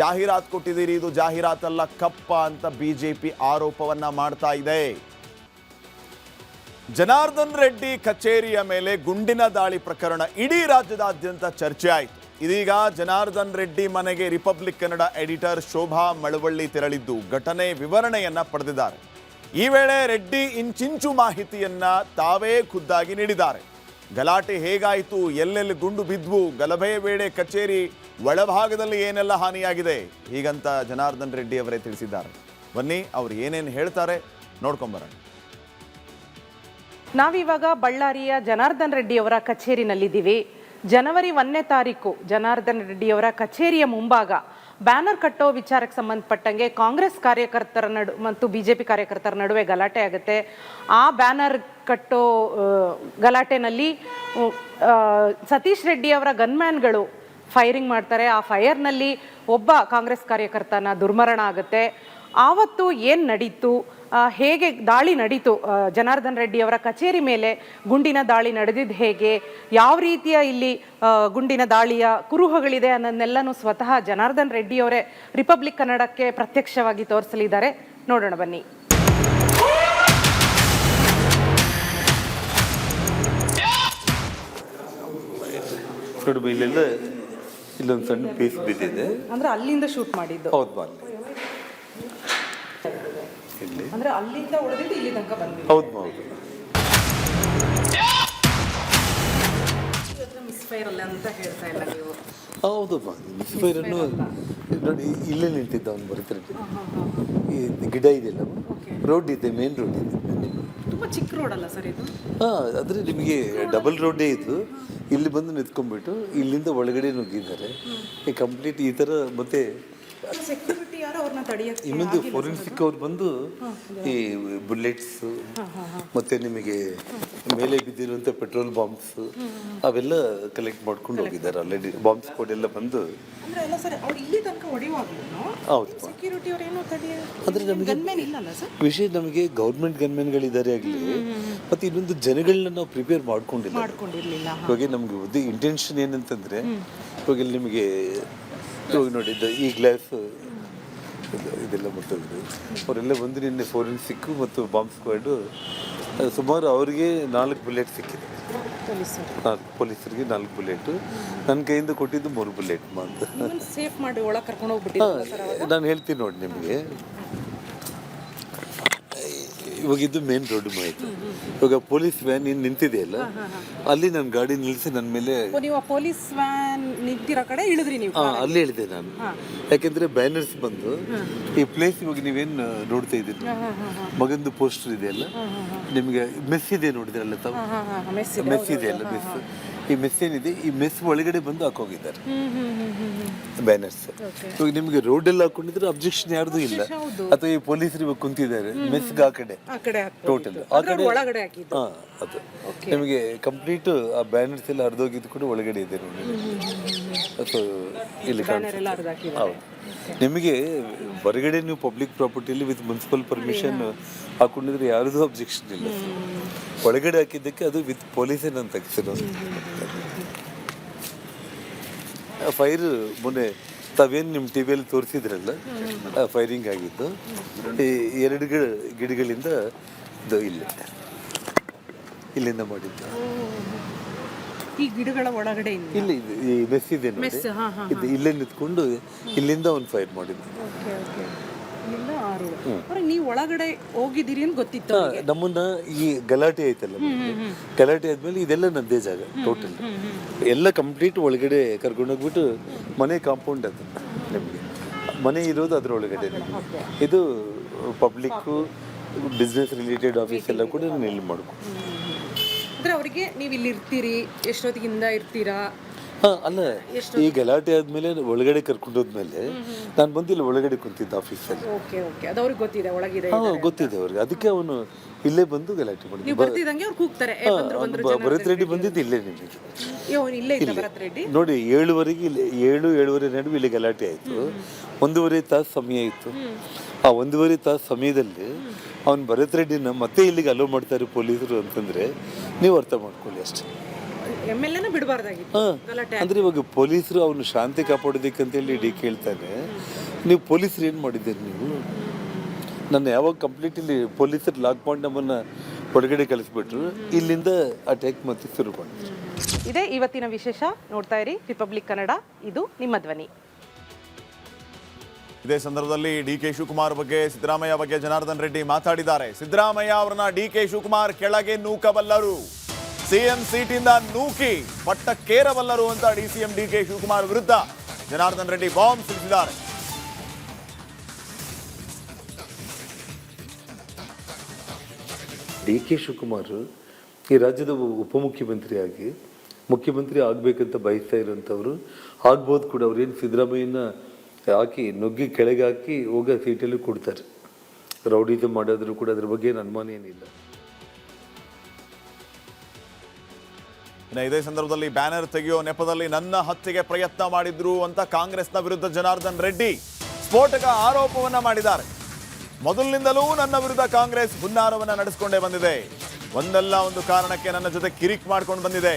ಜಾಹೀರಾತು ಕೊಟ್ಟಿದ್ದೀರಿ. ಇದು ಜಾಹೀರಾತಲ್ಲ, ಕಪ್ಪ ಅಂತ ಬಿಜೆಪಿ ಆರೋಪವನ್ನ ಮಾಡ್ತಾ ಇದೆ. ಜನಾರ್ದನ್ ರೆಡ್ಡಿ ಕಚೇರಿಯ ಮೇಲೆ ಗುಂಡಿನ ದಾಳಿ ಪ್ರಕರಣ ಇಡೀ ರಾಜ್ಯದಾದ್ಯಂತ ಚರ್ಚೆ ಆಯಿತು. ಇದೀಗ ಜನಾರ್ದನ್ ರೆಡ್ಡಿ ಮನೆಗೆ ರಿಪಬ್ಲಿಕ್ ಕನ್ನಡ ಎಡಿಟರ್ ಶೋಭಾ ಮಳವಳ್ಳಿ ತೆರಳಿದ್ದು ಘಟನೆ ವಿವರಣೆಯನ್ನ ಪಡೆದಿದ್ದಾರೆ. ಈ ವೇಳೆ ರೆಡ್ಡಿ ಇಂಚಿಂಚು ಮಾಹಿತಿಯನ್ನ ತಾವೇ ಖುದ್ದಾಗಿ ನೀಡಿದ್ದಾರೆ. ಗಲಾಟೆ ಹೇಗಾಯಿತು, ಎಲ್ಲೆಲ್ಲಿ ಗುಂಡು ಬಿದ್ವು, ಗಲಭೆ ವೇಳೆ ಕಚೇರಿ ಒಳಭಾಗದಲ್ಲಿ ಏನೆಲ್ಲ ಹಾನಿಯಾಗಿದೆ, ಹೀಗಂತ ಜನಾರ್ದನ್ ರೆಡ್ಡಿ ಅವರೇ ತಿಳಿಸಿದ್ದಾರೆ. ಬನ್ನಿ ಅವ್ರು ಏನೇನು ಹೇಳ್ತಾರೆ ನೋಡ್ಕೊಂಬರೋಣ. ನಾವಿವಾಗ ಬಳ್ಳಾರಿಯ ಜನಾರ್ದನ್ ರೆಡ್ಡಿ ಅವರ ಕಚೇರಿನಲ್ಲಿದ್ದೀವಿ. ಜನವರಿ 1ನೇ ತಾರೀಕು ಜನಾರ್ದನ್ ರೆಡ್ಡಿ ಅವರ ಕಚೇರಿಯ ಮುಂಭಾಗ ಬ್ಯಾನರ್ ಕಟ್ಟೋ ವಿಚಾರಕ್ಕೆ ಸಂಬಂಧಪಟ್ಟಂಗೆ ಕಾಂಗ್ರೆಸ್ ಕಾರ್ಯಕರ್ತರ ಮತ್ತು ಬಿಜೆಪಿ ಕಾರ್ಯಕರ್ತರ ನಡುವೆ ಗಲಾಟೆ ಆಗುತ್ತೆ. ಆ ಬ್ಯಾನರ್ ಕಟ್ಟೋ ಗಲಾಟೆನಲ್ಲಿ ಸತೀಶ್ ರೆಡ್ಡಿ ಅವರ ಗನ್ಮ್ಯಾನ್ಗಳು ಫೈರಿಂಗ್ ಮಾಡ್ತಾರೆ. ಆ ಫೈರ್ನಲ್ಲಿ ಒಬ್ಬ ಕಾಂಗ್ರೆಸ್ ಕಾರ್ಯಕರ್ತನ ದುರ್ಮರಣ ಆಗುತ್ತೆ. ಆವತ್ತು ಏನು ನಡೀತು, ಹೇಗೆ ದಾಳಿ ನಡೀತು, ಜನಾರ್ದನ್ ರೆಡ್ಡಿ ಅವರ ಕಚೇರಿ ಮೇಲೆ ಗುಂಡಿನ ದಾಳಿ ನಡೆದಿದ್ದು ಹೇಗೆ, ಯಾವ ರೀತಿಯ ಇಲ್ಲಿ ಗುಂಡಿನ ದಾಳಿಯ ಕುರುಹುಗಳಿದೆ ಅನ್ನೋದನ್ನೆಲ್ಲನೂ ಸ್ವತಃ ಜನಾರ್ದನ್ ರೆಡ್ಡಿ ಅವರೇ ರಿಪಬ್ಲಿಕ್ ಕನ್ನಡಕ್ಕೆ ಪ್ರತ್ಯಕ್ಷವಾಗಿ ತೋರಿಸಲಿದ್ದಾರೆ. ನೋಡೋಣ ಬನ್ನಿ. ಇಲ್ಲೊಂದು ಸಣ್ಣ ಪೀಸ್ ಬಿದ್ದಿದೆ. ಅಂದ್ರೆ ಅಲ್ಲಿಂದ ಶೂಟ್ ಮಾಡಿದ್ದು? ಹೌದು, ಇಲ್ಲಿ ಅಂದ್ರೆ ಅಲ್ಲಿಂದ ಹೊಡೆದಿದ್ದು ಇಲ್ಲಿ ತನಕ ಬಂದಿದೆ? ಹೌದು ಹೌದು. ಮಿಸ್ಫೈರ್ ಅಲ್ಲ ಅಂತ ಹೇಳ್ತಾ ಇಲ್ಲ ನೀವು? ಹೌದು, ಮಿಸ್ಫೈರ್ ಅನ್ನು ನೋಡಿ ಇಲ್ಲೇ ನಿಂತಿದ್ದ ಅವ್ನು ಬರ್ತಾರೆ. ಈ ಗಿಡ ಇದೆಯಲ್ಲ, ರೋಡ್ ಇದೆ, ಮೇನ್ ರೋಡ್ ಇದೆ. ತುಂಬಾ ಚಿಕ್ಕ ರೋಡ್ ಅಲ್ಲ ಸರ್ ಇದು? ಆದರೆ ನಿಮಗೆ ಡಬಲ್ ರೋಡೇ ಇದ್ದು ಇಲ್ಲಿ ಬಂದು ನಿಂತ್ಕೊಂಡ್ಬಿಟ್ಟು ಇಲ್ಲಿಂದ ಒಳಗಡೆ ನುಗ್ಗಿದ್ದಾರೆ. ಈ ಕಂಪ್ಲೀಟ್ ಈ ಥರ. ಮತ್ತೆ ಸೆಕ್ಯೂರಿಟಿ ಯಾರು ಅವ್ರನ್ನ ತಡೆಯಕ್ಕೆ? ಇನ್ನೊಂದು ಫೋರೆನ್ಸಿಕ್ ಅವ್ರು ಬಂದು ಈ ಬುಲೆಟ್ಸ್ ಮತ್ತೆ ನಿಮಗೆ ಮೇಲೆ ಬಿದ್ದಿರುವಂಥ ಪೆಟ್ರೋಲ್ ಬಾಂಬ್ಸ್ ಅವೆಲ್ಲ ಕಲೆಕ್ಟ್ ಮಾಡ್ಕೊಂಡು ಹೋಗಿದ್ದಾರೆ. ಆಲ್ರೆಡಿ ಬಾಂಬ್ ಸ್ಕ್ವಾಡ್ ಎಲ್ಲ ಬಂದು. ಅಂದರೆ ನಮಗೆ ವಿಷಯ, ನಮಗೆ ಗೌರ್ಮೆಂಟ್ ಗನ್ಮೆನ್ಗಳಿದ್ದಾರೆ ಆಗಲಿ, ಮತ್ತು ಇನ್ನೊಂದು ಜನಗಳನ್ನ ನಾವು ಪ್ರಿಪೇರ್ ಮಾಡ್ಕೊಂಡಿಲ್ಲ. ಇವಾಗ ನಮ್ಗೆ ಇಂಟೆನ್ಷನ್ ಏನಂತಂದ್ರೆ, ಇವಾಗ ಇಲ್ಲಿ ನಿಮಗೆ ಇವಾಗ ನೋಡಿದ್ದ ಈ ಗ್ಲಾಸ್ ಇದೆಲ್ಲ ಮುಟ್ಟೋದು ಅವರೆಲ್ಲ ಬಂದು ನಿನ್ನೆ ಫೋರೆನ್ಸಿಕ್ ಮತ್ತು ಬಾಂಬ್ ಸ್ಕ್ವಾಡು ಸುಮಾರು ಅವರಿಗೆ 4 ಬುಲೆಟ್ ಸಿಕ್ಕಿದೆ. ಪೊಲೀಸರಿಗೆ 4 ಬುಲೆಟ್, ನನ್ನ ಕೈಯಿಂದ ಕೊಟ್ಟಿದ್ದು 3 ಬುಲೆಟ್ ಮಾತ್ರ. ಸೇಫ್ ಮಾಡಿ ಒಳಗೆ ಕರ್ಕೊಂಡು ಹೋಗ್ಬಿಟ್ಟು ನಾನು ಹೇಳ್ತೀನಿ ನೋಡಿ ನಿಮಗೆ. ಇವಾಗ ಇದು ಮೇನ್ ರೋಡ್ ಆಯ್ತು. ಇವಾಗ ಪೊಲೀಸ್ ವ್ಯಾನ್ ಏನು ನಿಂತಿದೆಯಲ್ಲ, ಅಲ್ಲಿ ನನ್ನ ಗಾಡಿ ನಿಲ್ಲಿಸಿ ನನ್ನ ಮೇಲೆ ಪೊಲೀಸ್ ವ್ಯಾನ್ ನಿಂತಿರೋ ಕಡೆ ಇಳಿದ್ರಿ ನೀವು? ಅಲ್ಲಿ ಇಳಿದೆ ನಾನು. ಯಾಕೆಂದ್ರೆ ಬ್ಯಾನರ್ಸ್ ಬಂದು ಈ ಪ್ಲೇಸ್ ಇವಾಗ ನೀವೇನು ನೋಡ್ತಾ ಇದ್ದೀರಿ, ಮಗಂದು ಪೋಸ್ಟರ್ ಇದೆಯಲ್ಲ, ನಿಮಗೆ ಮೆಸ್ ಇದೆ ನೋಡಿದ್ರಲ್ಲ ತಾವು, ಮೆಸ್ ಇದೆಯಲ್ಲ, ಮೆಸ್. ಈ ಮೆಸ್ ಏನಿದೆ, ಈ ಮೆಸ್ ಒಳಗಡೆ ಬಂದು ಹಾಕೋಗಿದ್ದಾರೆ ಬ್ಯಾನರ್ಸ್. ಇವಾಗ ನಿಮಗೆ ರೋಡ್ ಎಲ್ಲ ಹಾಕೊಂಡಿದ್ರೆ ಅಬ್ಜೆಕ್ಷನ್ ಯಾರ್ದು ಇಲ್ಲ. ಅಥವಾ ಈ ಪೊಲೀಸರು ಇವಾಗ ಕುಂತಿದ್ದಾರೆ ಮೆಸ್ಗೆ ಆ ಕಡೆ ಟೋಟಲ್ ಆ ಕಡೆ. ಅದು ನಿಮಗೆ ಕಂಪ್ಲೀಟ್ ಆ ಬ್ಯಾನರ್ಸ್ ಎಲ್ಲ ಹರಿದೋಗಿದ್ದು ಕೂಡ ಒಳಗಡೆ ಇದೆ ನೋಡಿ. ಅಥವಾ ಇಲ್ಲಿ ಕಾಣಿಸುತ್ತೆ. ಹೌದು, ನಿಮಗೆ ಹೊರಗಡೆ ನೀವು ಪಬ್ಲಿಕ್ ಪ್ರಾಪರ್ಟಿಯಲ್ಲಿ ವಿತ್ ಮುನ್ಸಿಪಲ್ ಪರ್ಮಿಷನ್ ಹಾಕೊಂಡಿದ್ರೆ ಯಾರದೂ ಅಬ್ಜೆಕ್ಷನ್ ಇಲ್ಲ. ಒಳಗಡೆ ಹಾಕಿದ್ದಕ್ಕೆ ಅದು ವಿತ್ ಪೊಲೀಸೇ ನಾನು ತೆಗೆಸಿರೋದು. ಫೈರ್ ಮೊನ್ನೆ ತಾವೇನು ನಿಮ್ಮ ಟಿ ವಿಯಲ್ಲಿ ತೋರಿಸಿದ್ರಲ್ಲ, ಫೈರಿಂಗ್ ಆಗಿದ್ದು ಈ 2 ಗಿಡಗಳಿಂದ ಇದು ಇಲ್ಲಿಂದ ಮಾಡಿದ್ದು. ಈ ಗಿಡಗಳ ಒಳಗಡೆ ಇಲ್ಲಿ ಈ ಮೆಸ್ ಇದೆ ನೋಡಿ, ಇದು ಇಲ್ಲೇ ನಿಂತ್ಕೊಂಡು ಇಲ್ಲಿಂದ ಒಂದು ಫೈರ್ ಮಾಡಿದ್ದು. ನೀವು ಒಳಗಡೆ ಹೋಗಿದ್ದೀರಿ ಅಂತ ಗೊತ್ತಿತ್ತು ನಮ್ಮನ್ನ. ಈ ಗಲಾಟೆ ಆಯ್ತಲ್ಲ, ಗಲಾಟೆ ಆದ್ಮೇಲೆ ಇದೆಲ್ಲ ನಂದೇ ಜಾಗ ಟೋಟಲ್ ಎಲ್ಲ ಕಂಪ್ಲೀಟ್ ಒಳಗಡೆ ಕರ್ಕೊಂಡೋಗ್ಬಿಟ್ಟು ಮನೆ ಕಾಂಪೌಂಡ್ ಅದು ನಿಮಗೆ ಮನೆ ಇರೋದು ಅದರೊಳಗಡೆ. ಇದು ಪಬ್ಲಿಕ್ಕು ಬಿಸ್ನೆಸ್ ರಿಲೇಟೆಡ್ ಆಫೀಸ್ ಎಲ್ಲ ಕೂಡ ನಾನು ಇಲ್ಲಿ ಮಾಡ್ಕೊಂಡು. ಅವರಿಗೆ ನೀವು ಇಲ್ಲಿ ಇರ್ತೀರಿ, ಎಷ್ಟೊತ್ತಿಗಿಂದ ಇರ್ತೀರಾ? ಅಲ್ಲ, ಈ ಗಲಾಟೆ ಆದ್ಮೇಲೆ ಒಳಗಡೆ ಕರ್ಕೊಂಡೋದ್ಮೇಲೆ ನಾನು ಬಂದಿಲ್ಲ, ಒಳಗಡೆ ಕುಂತಿದ್ದ ಆಫೀಸಲ್ಲಿ. ಗೊತ್ತಿದೆ ಅವ್ರಿಗೆ. ಅದಕ್ಕೆ ಅವನು ಇಲ್ಲೇ ಬಂದು ಗಲಾಟೆ ಮಾಡಿದ್ದ. ಭರತ್ ರೆಡ್ಡಿ ಬಂದಿದ್ದು ಇಲ್ಲೇ ನಿಮಗೆ ನೋಡಿ. 7:30 ನಡುವೆ ಇಲ್ಲಿ ಗಲಾಟೆ ಆಯ್ತು. 1.5 ತಾಸು ಸಮಯ ಇತ್ತು. ಆ 1.5 ತಾಸು ಸಮಯದಲ್ಲಿ ಅವ್ನು ಭರತ್ ರೆಡ್ಡಿನ ಮತ್ತೆ ಇಲ್ಲಿಗೆ ಅಲೋ ಮಾಡ್ತಾರೆ ಪೊಲೀಸರು ಅಂತಂದ್ರೆ ನೀವು ಅರ್ಥ ಮಾಡ್ಕೊಳ್ಳಿ ಅಷ್ಟೇ. ಅಂದ್ರೆ ಇವಾಗ ಪೊಲೀಸರು ಅವನು ಶಾಂತಿ ಕಾಪಾಡೋದಕ್ಕಂತೇಳಿ ಡಿ ಕೇಳ್ತಾನೆ. ನೀವು ಪೊಲೀಸರು ಏನು ಮಾಡಿದ್ದೀರಿ? ನೀವು ನನ್ನ ಯಾವಾಗ ಕಂಪ್ಲೀಟ್ ಇಲ್ಲಿ ಪೊಲೀಸರು ಲಾಕ್ ಮಾಡಿ ನಮ್ಮನ್ನ ಹೊರಗಡೆ ಕಳಿಸ್ಬಿಟ್ರು, ಇಲ್ಲಿಂದ ಅಟ್ಯಾಕ್ ಮತ್ತೆ ಶುರು ಮಾಡಿದ್ರು. ಇದೇ ಇವತ್ತಿನ ವಿಶೇಷ. ನೋಡ್ತಾ ಇರಿ ರಿಪಬ್ಲಿಕ್ ಕನ್ನಡ, ಇದು ನಿಮ್ಮ ಧ್ವನಿ. ಇದೇ ಸಂದರ್ಭದಲ್ಲಿ ಡಿ ಕೆ ಶಿವಕುಮಾರ್ ಬಗ್ಗೆ, ಸಿದ್ದರಾಮಯ್ಯ ಬಗ್ಗೆ ಜನಾರ್ದನ್ ರೆಡ್ಡಿ ಮಾತಾಡಿದ್ದಾರೆ. ಸಿದ್ದರಾಮಯ್ಯ ಅವರನ್ನ ಡಿ ಕೆ ಶಿವಕುಮಾರ್ ಕೆಳಗೆ ನೂಕಬಲ್ಲರು, ಸಿಎಂ ಸೀಟಿಂದ ನೂಕಿ ಪಟ್ಟಕ್ಕೇರಬಲ್ಲರು ಅಂತ ಡಿಸಿಎಂ ಡಿ ಕೆ ಶಿವಕುಮಾರ್ ವಿರುದ್ಧ ಜನಾರ್ದನ್ ರೆಡ್ಡಿ ಬಾಂಬ್ ಸಿಡಿಸಿದ್ದಾರೆ. ಡಿ ಕೆ ಶಿವಕುಮಾರ್ ಈ ರಾಜ್ಯದ ಉಪಮುಖ್ಯಮಂತ್ರಿಯಾಗಿ ಮುಖ್ಯಮಂತ್ರಿ ಆಗಬೇಕಂತ ಬಯಸ್ತಾ ಇರೋಂಥವ್ರು ಆಗ್ಬೋದು ಕೂಡ. ಅವ್ರೇನು ಸಿದ್ದರಾಮಯ್ಯನ ಹಾಕಿ ನುಗ್ಗಿ ಕೆಳಗೆ ಹಾಕಿ ಹೋಗೋ ಸೀಟಲ್ಲೂ ಕೊಡ್ತಾರೆ. ರೌಡಿಸಮ್ ಮಾಡೋದ್ರು ಕೂಡ ಅದ್ರ ಬಗ್ಗೆ ಏನು ಅನುಮಾನ ಏನಿಲ್ಲ. ಇದೇ ಸಂದರ್ಭದಲ್ಲಿ ಬ್ಯಾನರ್ ತೆಗೆಯೋ ನೆಪದಲ್ಲಿ ನನ್ನ ಹತ್ಯೆಗೆ ಪ್ರಯತ್ನ ಮಾಡಿದ್ರು ಅಂತ ಕಾಂಗ್ರೆಸ್ನ ವಿರುದ್ಧ ಜನಾರ್ದನ್ ರೆಡ್ಡಿ ಸ್ಫೋಟಕ ಆರೋಪವನ್ನ ಮಾಡಿದ್ದಾರೆ. ಮೊದಲಿನಿಂದಲೂ ನನ್ನ ವಿರುದ್ಧ ಕಾಂಗ್ರೆಸ್ ಹುನ್ನಾರವನ್ನ ನಡೆಸಿಕೊಂಡೇ ಬಂದಿದೆ. ಒಂದಲ್ಲ ಒಂದು ಕಾರಣಕ್ಕೆ ನನ್ನ ಜೊತೆ ಕಿರಿಕ್ ಮಾಡ್ಕೊಂಡು ಬಂದಿದೆ.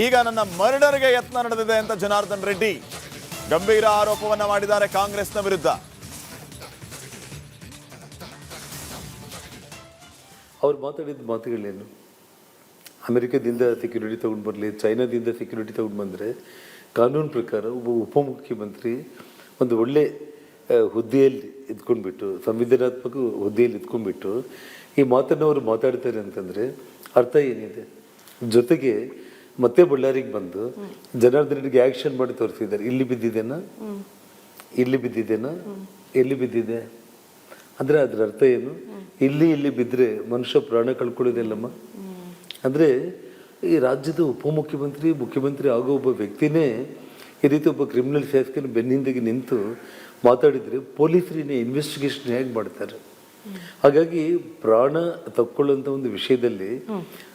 ಈಗ ನನ್ನ ಮರ್ಡರ್ಗೆ ಯತ್ನ ನಡೆದಿದೆ ಅಂತ ಜನಾರ್ದನ್ ರೆಡ್ಡಿ ಗಂಭೀರ ಆರೋಪವನ್ನ ಮಾಡಿದ್ದಾರೆ ಕಾಂಗ್ರೆಸ್ನ ವಿರುದ್ಧ. ಅವ್ರು ಮಾತಾಡಿದ ಮಾತುಗಳೇನು? ಅಮೆರಿಕದಿಂದ ಸೆಕ್ಯೂರಿಟಿ ತಗೊಂಡು ಬರಲಿ, ಚೈನಾದಿಂದ ಸೆಕ್ಯೂರಿಟಿ ತಗೊಂಡು ಬಂದರೆ ಕಾನೂನು ಪ್ರಕಾರ ಒಬ್ಬ ಉಪಮುಖ್ಯಮಂತ್ರಿ ಒಂದು ಒಳ್ಳೆ ಹುದ್ದೆಯಲ್ಲಿ ಇದ್ಕೊಂಡ್ಬಿಟ್ಟು, ಸಂವಿಧಾನಾತ್ಮಕ ಹುದ್ದೆಯಲ್ಲಿ ಇದ್ಕೊಂಡ್ಬಿಟ್ಟು ಈ ಮಾತನ್ನು ಅವರು ಮಾತಾಡ್ತಾರೆ ಅಂತಂದರೆ ಅರ್ಥ ಏನಿದೆ? ಜೊತೆಗೆ ಮತ್ತೆ ಬಳ್ಳಾರಿಗೆ ಬಂದು ಜನಾರ್ದನ್ ರೆಡ್ಡಿಗೆ ಆ್ಯಕ್ಷನ್ ಮಾಡಿ ತೋರಿಸಿದ್ದಾರೆ. ಇಲ್ಲಿ ಬಿದ್ದಿದ್ದೇನಾ, ಇಲ್ಲಿ ಬಿದ್ದಿದ್ದೇನಾ, ಎಲ್ಲಿ ಬಿದ್ದಿದೆ ಅಂದರೆ ಅದರ ಅರ್ಥ ಏನು? ಇಲ್ಲಿ ಬಿದ್ದರೆ ಮನುಷ್ಯ ಪ್ರಾಣ ಕಳ್ಕೊಳ್ಳೋದಿಲ್ಲಮ್ಮ. ಅಂದರೆ ಈ ರಾಜ್ಯದ ಉಪಮುಖ್ಯಮಂತ್ರಿ, ಮುಖ್ಯಮಂತ್ರಿ ಆಗೋ ಒಬ್ಬ ವ್ಯಕ್ತಿನೇ ಈ ರೀತಿ ಒಬ್ಬ ಕ್ರಿಮಿನಲ್ ಶಾಸಕನ ಬೆನ್ನಿಂದಿಗೆ ನಿಂತು ಮಾತಾಡಿದರೆ ಪೊಲೀಸರಿನ ಇನ್ವೆಸ್ಟಿಗೇಷನ್ ಹೇಗೆ ಮಾಡ್ತಾರೆ? ಹಾಗಾಗಿ ಪ್ರಾಣ ತಕ್ಕೊಳ್ಳುವಂಥ ಒಂದು ವಿಷಯದಲ್ಲಿ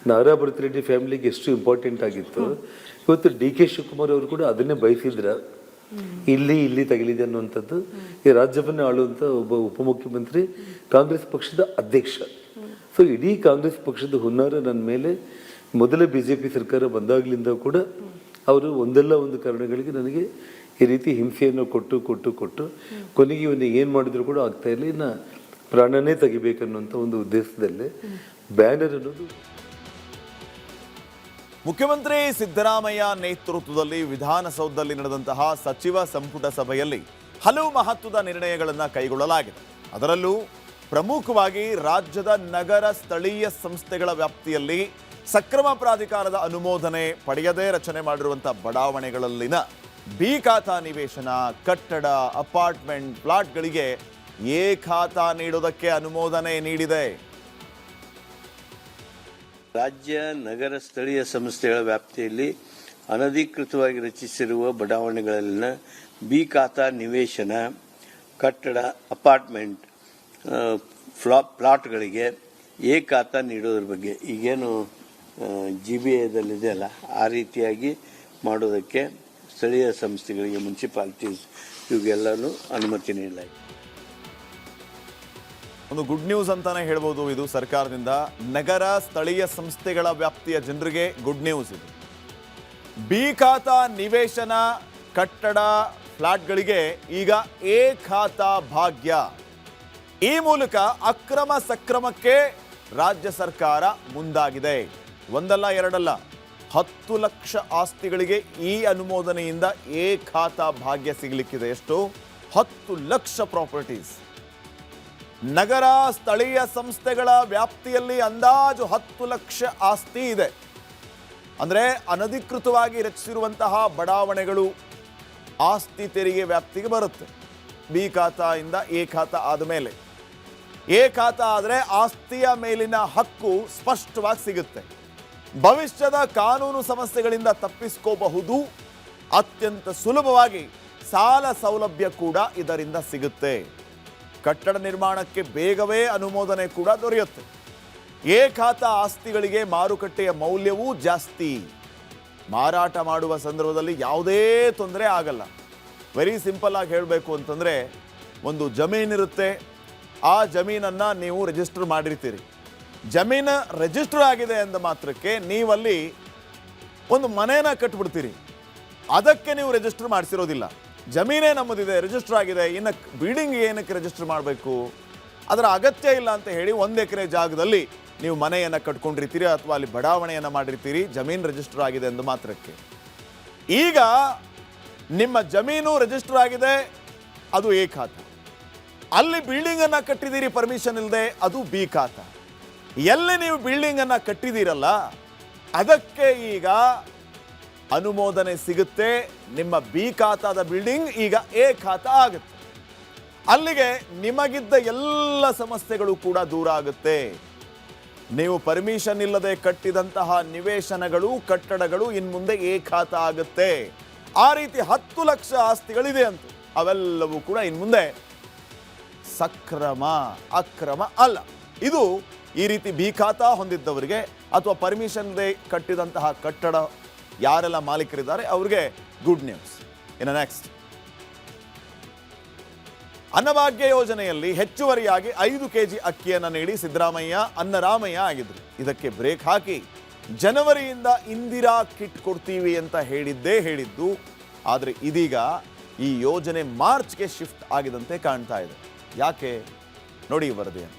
ನಾರಾ ಭರತರೆಡ್ಡಿ ಫ್ಯಾಮಿಲಿಗೆ ಎಷ್ಟು ಇಂಪಾರ್ಟೆಂಟ್ ಆಗಿತ್ತು. ಇವತ್ತು DK ಶಿವಕುಮಾರ್ ಅವರು ಕೂಡ ಅದನ್ನೇ ಬಯಸಿದ್ರ. ಇಲ್ಲಿ ತಗಲಿದೆ ಅನ್ನುವಂಥದ್ದು. ಈ ರಾಜ್ಯವನ್ನು ಆಳುವಂಥ ಒಬ್ಬ ಉಪಮುಖ್ಯಮಂತ್ರಿ, ಕಾಂಗ್ರೆಸ್ ಪಕ್ಷದ ಅಧ್ಯಕ್ಷ. ಸೊ ಇಡೀ ಕಾಂಗ್ರೆಸ್ ಪಕ್ಷದ ಹುನ್ನಾರ ನನ್ನ ಮೇಲೆ ಮೊದಲ BJP ಸರ್ಕಾರ ಬಂದಾಗಲಿಂದ ಕೂಡ ಅವರು ಒಂದಲ್ಲ ಒಂದು ಕಾರಣಗಳಿಗೆ ನನಗೆ ಈ ರೀತಿ ಹಿಂಸೆಯನ್ನು ಕೊಟ್ಟು ಕೊನೆಗೆ ಇವನ್ನ ಏನು ಮಾಡಿದ್ರು ಕೂಡ ಆಗ್ತಾ ಇಲ್ಲ. ಇನ್ನು ಪ್ರಾಣನೇ ತೆಗಿಬೇಕನ್ನುವಂಥ ಒಂದು ಉದ್ದೇಶದಲ್ಲೇ ಬ್ಯಾನರ್ ಅನ್ನೋದು. ಮುಖ್ಯಮಂತ್ರಿ ಸಿದ್ದರಾಮಯ್ಯ ನೇತೃತ್ವದಲ್ಲಿ ವಿಧಾನಸೌಧದಲ್ಲಿ ನಡೆದಂತಹ ಸಚಿವ ಸಂಪುಟ ಸಭೆಯಲ್ಲಿ ಹಲವು ಮಹತ್ವದ ನಿರ್ಣಯಗಳನ್ನು ಕೈಗೊಳ್ಳಲಾಗಿದೆ. ಅದರಲ್ಲೂ ಪ್ರಮುಖವಾಗಿ ರಾಜ್ಯದ ನಗರ ಸ್ಥಳೀಯ ಸಂಸ್ಥೆಗಳ ವ್ಯಾಪ್ತಿಯಲ್ಲಿ ಸಕ್ರಮ ಪ್ರಾಧಿಕಾರದ ಅನುಮೋದನೆ ಪಡೆಯದೇ ರಚನೆ ಮಾಡಿರುವಂತಹ ಬಡಾವಣೆಗಳಲ್ಲಿನ ಬಿ ಖಾತಾ ನಿವೇಶನ, ಕಟ್ಟಡ, ಅಪಾರ್ಟ್ಮೆಂಟ್, ಪ್ಲಾಟ್ಗಳಿಗೆ ಎ ಖಾತಾ ನೀಡುವುದಕ್ಕೆ ಅನುಮೋದನೆ ನೀಡಿದೆ. ರಾಜ್ಯ ನಗರ ಸ್ಥಳೀಯ ಸಂಸ್ಥೆಗಳ ವ್ಯಾಪ್ತಿಯಲ್ಲಿ ಅನಧಿಕೃತವಾಗಿ ರಚಿಸಿರುವ ಬಡಾವಣೆಗಳಲ್ಲಿನ ಬಿ ಖಾತಾ ನಿವೇಶನ, ಕಟ್ಟಡ, ಅಪಾರ್ಟ್ಮೆಂಟ್, ಪ್ಲಾಟ್ಗಳಿಗೆ ಎ ಖಾತಾ ನೀಡೋದ್ರ ಬಗ್ಗೆ ಈಗೇನು GBAದಲ್ಲಿದೆಯಲ್ಲ ಆ ರೀತಿಯಾಗಿ ಮಾಡೋದಕ್ಕೆ ಸ್ಥಳೀಯ ಸಂಸ್ಥೆಗಳಿಗೆ, ಮುನ್ಸಿಪಾಲಿಟೀಸ್ ಇವೆಲ್ಲನೂ ಅನುಮತಿ ನೀಡಲಾಗಿದೆ. ಒಂದು ಗುಡ್ ನ್ಯೂಸ್ ಅಂತಾನೆ ಹೇಳ್ಬೋದು ಇದು ಸರ್ಕಾರದಿಂದ. ನಗರ ಸ್ಥಳೀಯ ಸಂಸ್ಥೆಗಳ ವ್ಯಾಪ್ತಿಯ ಜನರಿಗೆ ಗುಡ್ ನ್ಯೂಸ್ ಇದು. ಬಿ ಖಾತಾ ನಿವೇಶನ, ಕಟ್ಟಡ, ಫ್ಲಾಟ್ಗಳಿಗೆ ಈಗ ಎ ಖಾತಾ ಭಾಗ್ಯ. ಈ ಮೂಲಕ ಅಕ್ರಮ ಸಕ್ರಮಕ್ಕೆ ರಾಜ್ಯ ಸರ್ಕಾರ ಮುಂದಾಗಿದೆ. ಒಂದಲ್ಲ ಎರಡಲ್ಲ, 10 ಲಕ್ಷ ಆಸ್ತಿಗಳಿಗೆ ಈ ಅನುಮೋದನೆಯಿಂದ ಎ ಖಾತಾ ಭಾಗ್ಯ ಸಿಗಲಿಕ್ಕಿದೆ. ಎಷ್ಟು? 10 ಲಕ್ಷ ಪ್ರಾಪರ್ಟೀಸ್. ನಗರ ಸ್ಥಳೀಯ ಸಂಸ್ಥೆಗಳ ವ್ಯಾಪ್ತಿಯಲ್ಲಿ ಅಂದಾಜು 10 ಲಕ್ಷ ಆಸ್ತಿ ಇದೆ. ಅಂದರೆ ಅನಧಿಕೃತವಾಗಿ ರಚಿಸಿರುವಂತಹ ಬಡಾವಣೆಗಳು ಆಸ್ತಿ ತೆರಿಗೆ ವ್ಯಾಪ್ತಿಗೆ ಬರುತ್ತೆ. ಬಿ ಖಾತಾಯಿಂದ ಎ ಖಾತಾ ಆದ ಮೇಲೆ, ಎ ಖಾತಾ ಆದರೆ ಆಸ್ತಿಯ ಮೇಲಿನ ಹಕ್ಕು ಸ್ಪಷ್ಟವಾಗಿ ಸಿಗುತ್ತೆ. ಭವಿಷ್ಯದ ಕಾನೂನು ಸಮಸ್ಯೆಗಳಿಂದ ತಪ್ಪಿಸ್ಕೋಬಹುದು. ಅತ್ಯಂತ ಸುಲಭವಾಗಿ ಸಾಲ ಸೌಲಭ್ಯ ಕೂಡ ಇದರಿಂದ ಸಿಗುತ್ತೆ. ಕಟ್ಟಡ ನಿರ್ಮಾಣಕ್ಕೆ ಬೇಗವೇ ಅನುಮೋದನೆ ಕೂಡ ದೊರೆಯುತ್ತೆ. ಎ ಖಾತಾ ಆಸ್ತಿಗಳಿಗೆ ಮಾರುಕಟ್ಟೆಯ ಮೌಲ್ಯವೂ ಜಾಸ್ತಿ. ಮಾರಾಟ ಮಾಡುವ ಸಂದರ್ಭದಲ್ಲಿ ಯಾವುದೇ ತೊಂದರೆ ಆಗಲ್ಲ. ವೆರಿ ಸಿಂಪಲ್ ಆಗಿ ಹೇಳಬೇಕು ಅಂತಂದರೆ, ಒಂದು ಜಮೀನಿರುತ್ತೆ, ಆ ಜಮೀನನ್ನು ನೀವು ರಿಜಿಸ್ಟರ್ ಮಾಡಿರ್ತೀರಿ. ಜಮೀನು ರಿಜಿಸ್ಟರ್ ಆಗಿದೆ ಅಂದ ಮಾತ್ರಕ್ಕೆ ನೀವಲ್ಲಿ ಒಂದು ಮನೇನ ಕಟ್ಬಿಡ್ತೀರಿ. ಅದಕ್ಕೆ ನೀವು ರಿಜಿಸ್ಟರ್ ಮಾಡಿಸಿರೋದಿಲ್ಲ. ಜಮೀನೇ ನಮ್ಮದಿದೆ, ರಿಜಿಸ್ಟರ್ ಆಗಿದೆ, ಇನ್ನು ಬಿಲ್ಡಿಂಗ್ ಏನಕ್ಕೆ ರಿಜಿಸ್ಟರ್ ಮಾಡಬೇಕು? ಅದರ ಅಗತ್ಯ ಇಲ್ಲ ಅಂತ ಹೇಳಿ 1 ಎಕರೆ ಜಾಗದಲ್ಲಿ ನೀವು ಮನೆಯನ್ನು ಕಟ್ಕೊಂಡಿರ್ತೀರಿ ಅಥವಾ ಅಲ್ಲಿ ಬಡಾವಣೆಯನ್ನು ಮಾಡಿರ್ತೀರಿ, ಜಮೀನು ರಿಜಿಸ್ಟರ್ ಆಗಿದೆ ಎಂದು ಮಾತ್ರಕ್ಕೆ. ಈಗ ನಿಮ್ಮ ಜಮೀನು ರಿಜಿಸ್ಟರ್ ಆಗಿದೆ, ಅದು ಎ ಖಾತಾ. ಅಲ್ಲಿ ಬಿಲ್ಡಿಂಗನ್ನು ಕಟ್ಟಿದ್ದೀರಿ ಪರ್ಮಿಷನ್ ಇಲ್ಲದೆ, ಅದು ಬಿ ಖಾತಾ. ಎಲ್ಲಿ ನೀವು ಬಿಲ್ಡಿಂಗನ್ನು ಕಟ್ಟಿದ್ದೀರಲ್ಲ ಅದಕ್ಕೆ ಈಗ ಅನುಮೋದನೆ ಸಿಗುತ್ತೆ. ನಿಮ್ಮ ಬಿ ಖಾತಾದ ಬಿಲ್ಡಿಂಗ್ ಈಗ ಎ ಖಾತಾ ಆಗುತ್ತೆ. ಅಲ್ಲಿಗೆ ನಿಮಗಿದ್ದ ಎಲ್ಲ ಸಮಸ್ಯೆಗಳು ಕೂಡ ದೂರ ಆಗುತ್ತೆ. ನೀವು ಪರ್ಮಿಷನ್ ಇಲ್ಲದೆ ಕಟ್ಟಿದಂತಹ ನಿವೇಶನಗಳು ಕಟ್ಟಡಗಳು ಇನ್ಮುಂದೆ ಏಕಾತ ಆಗುತ್ತೆ. ಆ ರೀತಿ 10 ಲಕ್ಷ ಆಸ್ತಿಗಳಿದೆ ಅಂತ, ಅವೆಲ್ಲವೂ ಕೂಡ ಇನ್ಮುಂದೆ ಸಕ್ರಮ, ಅಕ್ರಮ ಅಲ್ಲ. ಇದು ಈ ರೀತಿ ಬಿಖಾತಾ ಹೊಂದಿದ್ದವರಿಗೆ ಅಥವಾ ಪರ್ಮಿಷನ್ ಕಟ್ಟಿದಂತಹ ಕಟ್ಟಡ ಯಾರೆಲ್ಲ ಮಾಲೀಕರಿದ್ದಾರೆ ಅವರಿಗೆ ಗುಡ್ ನ್ಯೂಸ್. ಇನ್ನು ನೆಕ್ಸ್ಟ್, ಅನ್ನಭಾಗ್ಯ ಯೋಜನೆಯಲ್ಲಿ ಹೆಚ್ಚುವರಿಯಾಗಿ 5 ಕೆಜಿ ಅಕ್ಕಿಯನ್ನು ನೀಡಿ ಸಿದ್ದರಾಮಯ್ಯ ಅನ್ನರಾಮಯ್ಯ ಆಗಿದ್ರು. ಇದಕ್ಕೆ ಬ್ರೇಕ್ ಹಾಕಿ ಜನವರಿಯಿಂದ ಇಂದಿರಾ ಕಿಟ್ ಕೊಡ್ತೀವಿ ಅಂತ ಹೇಳಿದ್ದು. ಆದರೆ ಇದೀಗ ಈ ಯೋಜನೆ ಮಾರ್ಚ್ಗೆ ಶಿಫ್ಟ್ ಆಗಿದಂತೆ ಕಾಣ್ತಾ ಇದೆ. ಯಾಕೆ ನೋಡಿ ಈ ವರದಿಯನ್ನು.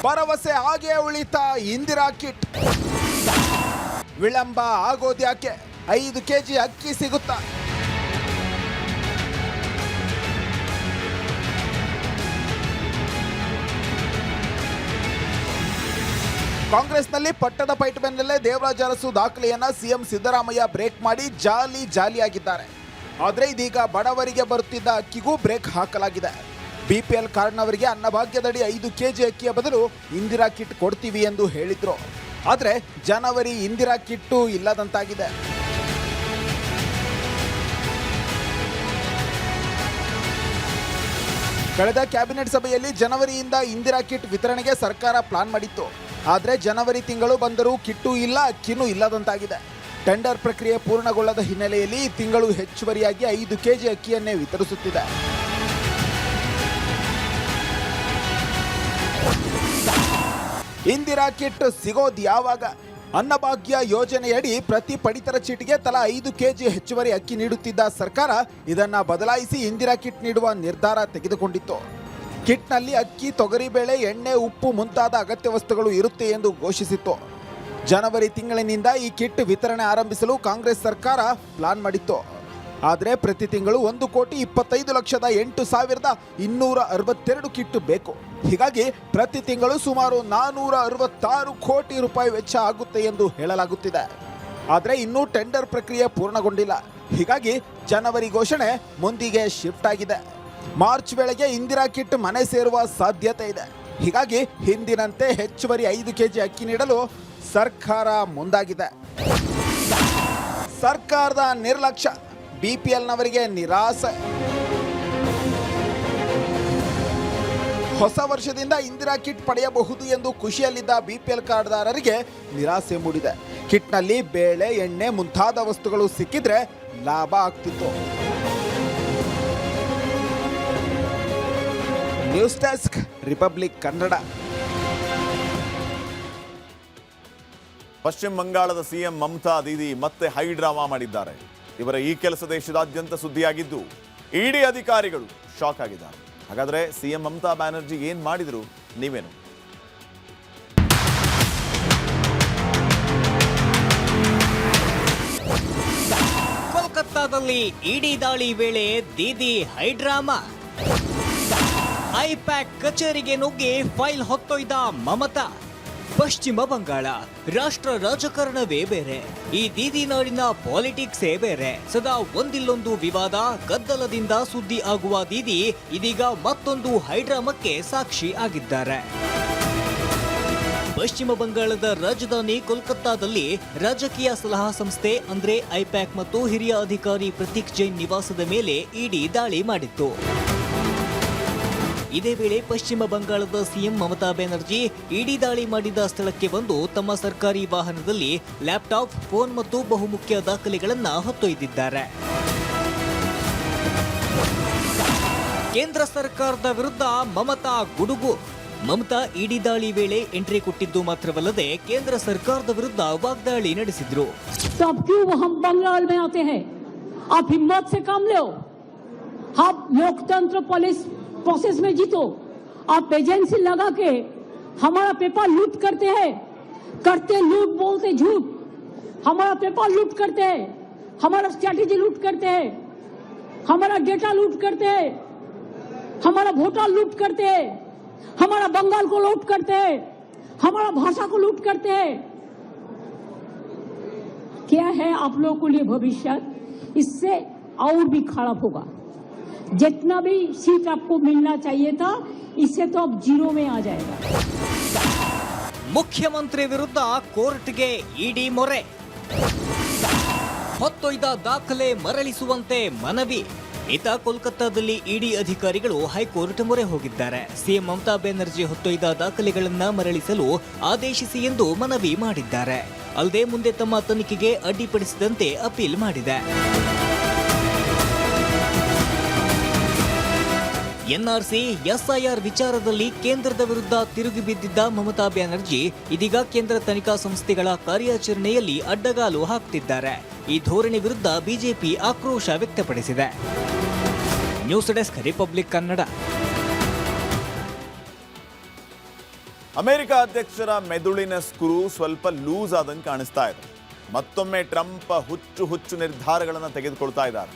ಭರವಸೆ ಹಾಗೆ ಉಳಿತಾ ಇಂದಿರಾ ಕಿಟ್ ವಿಳಂಬ ಆಗೋದ್ಯಾಕೆ? 5 ಕೆಜಿ ಅಕ್ಕಿ ಸಿಗುತ್ತಾ? ಕಾಂಗ್ರೆಸ್ನಲ್ಲಿ ಪಟ್ಟದ ಫೈಟ್ ಬೆನ್ನಲ್ಲೇ ದೇವರಾಜ ಅರಸು ದಾಖಲೆಯನ್ನ ಸಿಎಂ ಸಿದ್ದರಾಮಯ್ಯ ಬ್ರೇಕ್ ಮಾಡಿ ಜಾಲಿಯಾಗಿದ್ದಾರೆ. ಆದರೆ ಇದೀಗ ಬಡವರಿಗೆ ಬರುತ್ತಿದ್ದ ಅಕ್ಕಿಗೂ ಬ್ರೇಕ್ ಹಾಕಲಾಗಿದೆ. BPL ಕಾರ್ಡ್ನವರಿಗೆ ಅನ್ನಭಾಗ್ಯದಡಿ 5 ಕೆಜಿ ಅಕ್ಕಿಯ ಬದಲು ಇಂದಿರಾ ಕಿಟ್ ಕೊಡ್ತೀವಿ ಎಂದು ಹೇಳಿದ್ರು. ಆದರೆ ಜನವರಿ ಇಂದಿರಾ ಕಿಟ್ಟು ಇಲ್ಲದಂತಾಗಿದೆ. ಕಳೆದ ಕ್ಯಾಬಿನೆಟ್ ಸಭೆಯಲ್ಲಿ ಜನವರಿಯಿಂದ ಇಂದಿರಾ ಕಿಟ್ ವಿತರಣೆಗೆ ಸರ್ಕಾರ ಪ್ಲಾನ್ ಮಾಡಿತ್ತು. ಆದರೆ ಜನವರಿ ತಿಂಗಳು ಬಂದರೂ ಕಿಟ್ಟು ಇಲ್ಲ, ಅಕ್ಕಿನೂ ಇಲ್ಲದಂತಾಗಿದೆ. ಟೆಂಡರ್ ಪ್ರಕ್ರಿಯೆ ಪೂರ್ಣಗೊಳ್ಳದ ಹಿನ್ನೆಲೆಯಲ್ಲಿ ಈ ತಿಂಗಳು ಹೆಚ್ಚುವರಿಯಾಗಿ 5 ಕೆಜಿ ಅಕ್ಕಿಯನ್ನೇ ವಿತರಿಸುತ್ತಿದೆ. ಇಂದಿರಾ ಕಿಟ್ ಸಿಗೋದು ಯಾವಾಗ? ಅನ್ನಭಾಗ್ಯ ಯೋಜನೆಯಡಿ ಪ್ರತಿ ಪಡಿತರ ಚೀಟಿಗೆ ತಲಾ 5 ಕೆಜಿ ಹೆಚ್ಚುವರಿ ಅಕ್ಕಿ ನೀಡುತ್ತಿದ್ದ ಸರ್ಕಾರ ಇದನ್ನ ಬದಲಾಯಿಸಿ ಇಂದಿರಾ ಕಿಟ್ ನೀಡುವ ನಿರ್ಧಾರ ತೆಗೆದುಕೊಂಡಿತ್ತು. ಕಿಟ್ನಲ್ಲಿ ಅಕ್ಕಿ, ತೊಗರಿಬೇಳೆ, ಎಣ್ಣೆ, ಉಪ್ಪು ಮುಂತಾದ ಅಗತ್ಯ ವಸ್ತುಗಳು ಇರುತ್ತೆ ಎಂದು ಘೋಷಿಸಿತ್ತು. ಜನವರಿ ತಿಂಗಳಿನಿಂದ ಈ ಕಿಟ್ ವಿತರಣೆ ಆರಂಭಿಸಲು ಕಾಂಗ್ರೆಸ್ ಸರ್ಕಾರ ಪ್ಲಾನ್ ಮಾಡಿತ್ತು. ಆದರೆ ಪ್ರತಿ ತಿಂಗಳು 1,25,08,262 ಕಿಟ್ ಬೇಕು. ಹೀಗಾಗಿ ಪ್ರತಿ ತಿಂಗಳು ಸುಮಾರು 466 ಕೋಟಿ ರೂಪಾಯಿ ವೆಚ್ಚ ಆಗುತ್ತೆ ಎಂದು ಹೇಳಲಾಗುತ್ತಿದೆ. ಆದರೆ ಇನ್ನೂ ಟೆಂಡರ್ ಪ್ರಕ್ರಿಯೆ ಪೂರ್ಣಗೊಂಡಿಲ್ಲ. ಹೀಗಾಗಿ ಜನವರಿ ಘೋಷಣೆ ಮುಂದಿಗೆ ಶಿಫ್ಟ್ ಆಗಿದೆ. ಮಾರ್ಚ್ ವೇಳೆಗೆ ಇಂದಿರಾ ಕಿಟ್ ಮನೆ ಸೇರುವ ಸಾಧ್ಯತೆ ಇದೆ. ಹೀಗಾಗಿ ಹಿಂದಿನಂತೆ ಹೆಚ್ಚುವರಿ 5 ಕೆಜಿ ಅಕ್ಕಿ ನೀಡಲು ಸರ್ಕಾರ ಮುಂದಾಗಿದೆ. ಸರ್ಕಾರದ ನಿರ್ಲಕ್ಷ್ಯ BPLನವರಿಗೆ ನಿರಾಸೆ. ಹೊಸ ವರ್ಷದಿಂದ ಇಂದಿರಾ ಕಿಟ್ ಪಡೆಯಬಹುದು ಎಂದು ಖುಷಿಯಲ್ಲಿದ್ದ BPL ಕಾರ್ಡ್ದಾರರಿಗೆ ನಿರಾಸೆ ಮೂಡಿದೆ. ಕಿಟ್ನಲ್ಲಿ ಬೇಳೆ, ಎಣ್ಣೆ ಮುಂತಾದ ವಸ್ತುಗಳು ಸಿಕ್ಕಿದ್ರೆ ಲಾಭ ಆಗ್ತಿತ್ತು. News desk, Republic Kannada. ಪಶ್ಚಿಮ ಬಂಗಾಳದ ಸಿಎಂ ಮಮತಾ ದೀದಿ ಮತ್ತೆ ಹೈ ಡ್ರಾಮಾ ಮಾಡಿದ್ದಾರೆ. ಇವರ ಈ ಕೆಲಸ ದೇಶದಾದ್ಯಂತ ಸುದ್ದಿಯಾಗಿದ್ದು ಇಡಿ ಅಧಿಕಾರಿಗಳು ಶಾಕ್ ಆಗಿದ್ದಾರೆ. ಹಾಗಾದ್ರೆ ಸಿಎಂ ಮಮತಾ ಬ್ಯಾನರ್ಜಿ ಏನ್ ಮಾಡಿದ್ರು ನೀವೇನು? ಕೋಲ್ಕತ್ತಾದಲ್ಲಿ ಇಡಿ ದಾಳಿ ವೇಳೆ ದೀದಿ ಹೈಡ್ರಾಮಾ. ಐಪ್ಯಾಕ್ ಕಚೇರಿಗೆ ನುಗ್ಗಿ ಫೈಲ್ ಹೊತ್ತೊಯ್ದ ಮಮತಾ. ಪಶ್ಚಿಮ ಬಂಗಾಳ ರಾಷ್ಟ್ರ ರಾಜಕಾರಣವೇ ಬೇರೆ, ಈ ದೀದಿ ನಾಡಿನ ಪಾಲಿಟಿಕ್ಸೇ ಬೇರೆ. ಸದಾ ಒಂದಿಲ್ಲೊಂದು ವಿವಾದ, ಗದ್ದಲದಿಂದ ಸುದ್ದಿ ಆಗುವ ದೀದಿ ಇದೀಗ ಮತ್ತೊಂದು ಹೈಡ್ರಾಮಕ್ಕೆ ಸಾಕ್ಷಿ ಆಗಿದ್ದಾರೆ. ಪಶ್ಚಿಮ ಬಂಗಾಳದ ರಾಜಧಾನಿ ಕೋಲ್ಕತ್ತಾದಲ್ಲಿ ರಾಜಕೀಯ ಸಲಹಾ ಸಂಸ್ಥೆ ಅಂದ್ರೆ ಐಪ್ಯಾಕ್ ಮತ್ತು ಹಿರಿಯ ಅಧಿಕಾರಿ ಪ್ರತೀಕ್ ಜೈನ್ ನಿವಾಸದ ಮೇಲೆ ಇಡಿ ದಾಳಿ ಮಾಡಿತ್ತು. ಇದೇ ವೇಳೆ ಪಶ್ಚಿಮ ಬಂಗಾಳದ ಸಿಎಂ ಮಮತಾ ಬ್ಯಾನರ್ಜಿ ಇಡಿ ದಾಳಿ ಮಾಡಿದ ಸ್ಥಳಕ್ಕೆ ಬಂದು ತಮ್ಮ ಸರ್ಕಾರಿ ವಾಹನದಲ್ಲಿ ಲ್ಯಾಪ್ಟಾಪ್, ಫೋನ್ ಮತ್ತು ಬಹುಮುಖ್ಯ ದಾಖಲೆಗಳನ್ನು ಹೊತ್ತೊಯ್ದಿದ್ದಾರೆ. ಕೇಂದ್ರ ಸರ್ಕಾರದ ವಿರುದ್ಧ ಮಮತಾ ಗುಡುಗು. ಮಮತಾ ಇಡಿ ದಾಳಿ ವೇಳೆ ಎಂಟ್ರಿ ಕೊಟ್ಟಿದ್ದು ಮಾತ್ರವಲ್ಲದೆ ಕೇಂದ್ರ ಸರ್ಕಾರದ ವಿರುದ್ಧ ವಾಗ್ದಾಳಿ ನಡೆಸಿದ್ರು. प्रोसेस में जीतो, आप एजेंसी लगा के हमारा पेपर लूट करते हैं, करते लूट, बोलते झूठ, हमारा पेपर लूट करते हैं, हमारा स्ट्रैटेजी लूट करते हैं, हमारा डेटा लूट करते हैं, हमारा वोटर लूट करते हैं, हमारा बंगाल को लूट करते हैं, हमारा भाषा को लूट करते हैं, क्या है आप लोगों के लिए भविष्य, इससे और भी खराब होगा। जितना भी सीट आपको मिलना चाहिए था, इससे तो अब जीरो में आ जाएगा। ಮುಖ್ಯಮಂತ್ರಿ ವಿರುದ್ಧ ಕೋರ್ಟ್ಗೆ ಇಡಿ ಮೊರೆ, ಹೊತ್ತೊಯ್ದ ದಾಖಲೆ ಮರಳಿಸುವಂತೆ ಮನವಿ. ಈತ ಕೋಲ್ಕತ್ತಾದಲ್ಲಿ ಇಡಿ ಅಧಿಕಾರಿಗಳು ಹೈಕೋರ್ಟ್ ಮೊರೆ ಹೋಗಿದ್ದಾರೆ. ಸಿಎಂ ಮಮತಾ ಬ್ಯಾನರ್ಜಿ ಹೊತ್ತೊಯ್ದ ದಾಖಲೆಗಳನ್ನ ಮರಳಿಸಲು ಆದೇಶಿಸಿ ಎಂದು ಮನವಿ ಮಾಡಿದ್ದಾರೆ. ಅಲ್ಲದೆ ಮುಂದೆ ತಮ್ಮ ತನಿಖೆಗೆ ಅಡ್ಡಿಪಡಿಸಿದಂತೆ ಅಪೀಲ್ ಮಾಡಿದೆ. ಎನ್ಆರ್ಸಿ ಎಸ್ಐಆರ್ ವಿಚಾರದಲ್ಲಿ ಕೇಂದ್ರದ ವಿರುದ್ಧ ತಿರುಗಿ ಬಿದ್ದಿದ್ದ ಮಮತಾ ಬ್ಯಾನರ್ಜಿ ಇದೀಗ ಕೇಂದ್ರ ತನಿಖಾ ಸಂಸ್ಥೆಗಳ ಕಾರ್ಯಾಚರಣೆಯಲ್ಲಿ ಅಡ್ಡಗಾಲು ಹಾಕ್ತಿದ್ದಾರೆ. ಈ ಧೋರಣೆ ವಿರುದ್ಧ ಬಿಜೆಪಿ ಆಕ್ರೋಶ ವ್ಯಕ್ತಪಡಿಸಿದೆ. News desk, Republic Kannada. America ಅಧ್ಯಕ್ಷರ ಮೆದುಳಿನ ಸ್ಕ್ರೂ ಸ್ವಲ್ಪ ಲೂಸ್ ಆದಂಗೆ ಕಾಣಿಸ್ತಾ ಇದೆ. ಮತ್ತೊಮ್ಮೆ ಟ್ರಂಪ್ ಹುಚ್ಚು ನಿರ್ಧಾರಗಳನ್ನು ತೆಗೆದುಕೊಳ್ತಾ ಇದ್ದಾರೆ.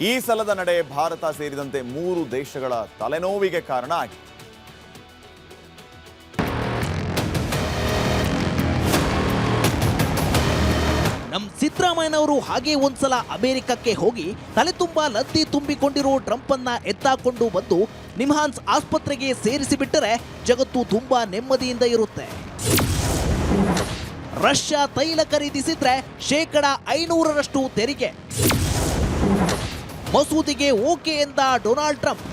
ಈ ಸಲದ ನಡೆ ಭಾರತ ಸೇರಿದಂತೆ 3 ದೇಶಗಳ ತಲೆನೋವಿಗೆ ಕಾರಣ ಆಗಿದೆ. ನಮ್ಮ ಸಿದ್ದರಾಮಯ್ಯನವರು ಹಾಗೆ ಒಂದ್ಸಲ ಅಮೆರಿಕಕ್ಕೆ ಹೋಗಿ ತಲೆ ತುಂಬಾ ಲದ್ದಿ ತುಂಬಿಕೊಂಡಿರೋ ಟ್ರಂಪ್ ಅನ್ನ ಎತ್ತಾಕೊಂಡು ಬಂದು ನಿಮ್ಹಾನ್ಸ್ ಆಸ್ಪತ್ರೆಗೆ ಸೇರಿಸಿಬಿಟ್ಟರೆ ಜಗತ್ತು ತುಂಬಾ ನೆಮ್ಮದಿಯಿಂದ ಇರುತ್ತೆ. ರಷ್ಯಾ ತೈಲ ಖರೀದಿಸಿದ್ರೆ %500 ತೆರಿಗೆ, ಮಸೂದೆಗೆ ಓಕೆ ಎಂದ ಡೊನಾಲ್ಡ್ ಟ್ರಂಪ್.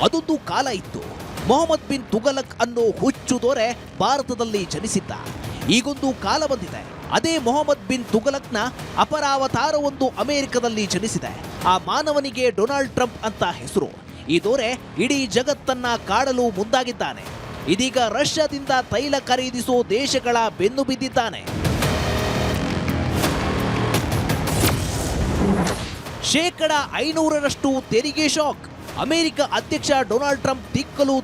ಅದೊಂದು ಕಾಲ ಇತ್ತು. ಮೊಹಮ್ಮದ್ ಬಿನ್ ತುಗಲಕ್ ಅನ್ನೋ ಹುಚ್ಚು ದೊರೆ ಭಾರತದಲ್ಲಿ ಜನಿಸಿದ್ದ. ಈಗೊಂದು ಕಾಲ ಬಂದಿದೆ. ಅದೇ ಮೊಹಮ್ಮದ್ ಬಿನ್ ತುಗಲಕ್ನ ಅಪರಾವತಾರವೊಂದು ಅಮೆರಿಕದಲ್ಲಿ ಜನಿಸಿದೆ. ಆ ಮಾನವನಿಗೆ ಡೊನಾಲ್ಡ್ ಟ್ರಂಪ್ ಅಂತ ಹೆಸರು. ಈ ದೊರೆ ಇಡೀ ಜಗತ್ತನ್ನ ಕಾಡಲು ಮುಂದಾಗಿದ್ದಾನೆ. ಇದೀಗ ರಷ್ಯಾದಿಂದ ತೈಲ ಖರೀದಿಸೋ ದೇಶಗಳ ಬೆನ್ನು ಬಿದ್ದಿದ್ದಾನೆ. %500 ತೆರಿಗೆ ಶಾಕ್. ಅಮೆರಿಕ ಅಧ್ಯಕ್ಷ ಡೊನಾಲ್ಡ್ ಟ್ರಂಪ್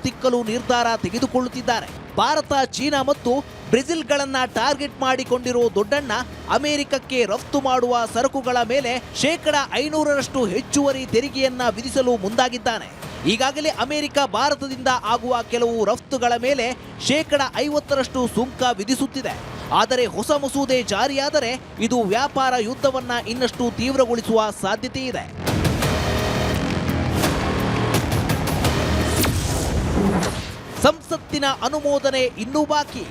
ತಿಕ್ಕಲು ನಿರ್ಧಾರ ತೆಗೆದುಕೊಳ್ಳುತ್ತಿದ್ದಾರೆ. ಭಾರತ, ಚೀನಾ ಮತ್ತು ಬ್ರೆಜಿಲ್ಗಳನ್ನ ಟಾರ್ಗೆಟ್ ಮಾಡಿಕೊಂಡಿರೋ ದೊಡ್ಡಣ್ಣ ಅಮೆರಿಕಕ್ಕೆ ರಫ್ತು ಮಾಡುವ ಸರಕುಗಳ ಮೇಲೆ %500 ಹೆಚ್ಚುವರಿ ತೆರಿಗೆಯನ್ನ ವಿಧಿಸಲು ಮುಂದಾಗಿದ್ದಾನೆ. ಈಗಾಗಲೇ ಅಮೆರಿಕ ಭಾರತದಿಂದ ಆಗುವ ಕೆಲವು ರಫ್ತುಗಳ ಮೇಲೆ %50 ಸುಂಕ ವಿಧಿಸುತ್ತಿದೆ. ಆದರೆ ಹೊಸ ಮಸೂದೆ ಜಾರಿಯಾದರೆ ಇದು ವ್ಯಾಪಾರ ಯುದ್ಧವನ್ನ ಇನ್ನಷ್ಟು ತೀವ್ರಗೊಳಿಸುವ ಸಾಧ್ಯತೆ ಇದೆ. ಸಂಸತ್ತಿನ ಅನುಮೋದನೆ ಇನ್ನೂ ಬಾಕಿ.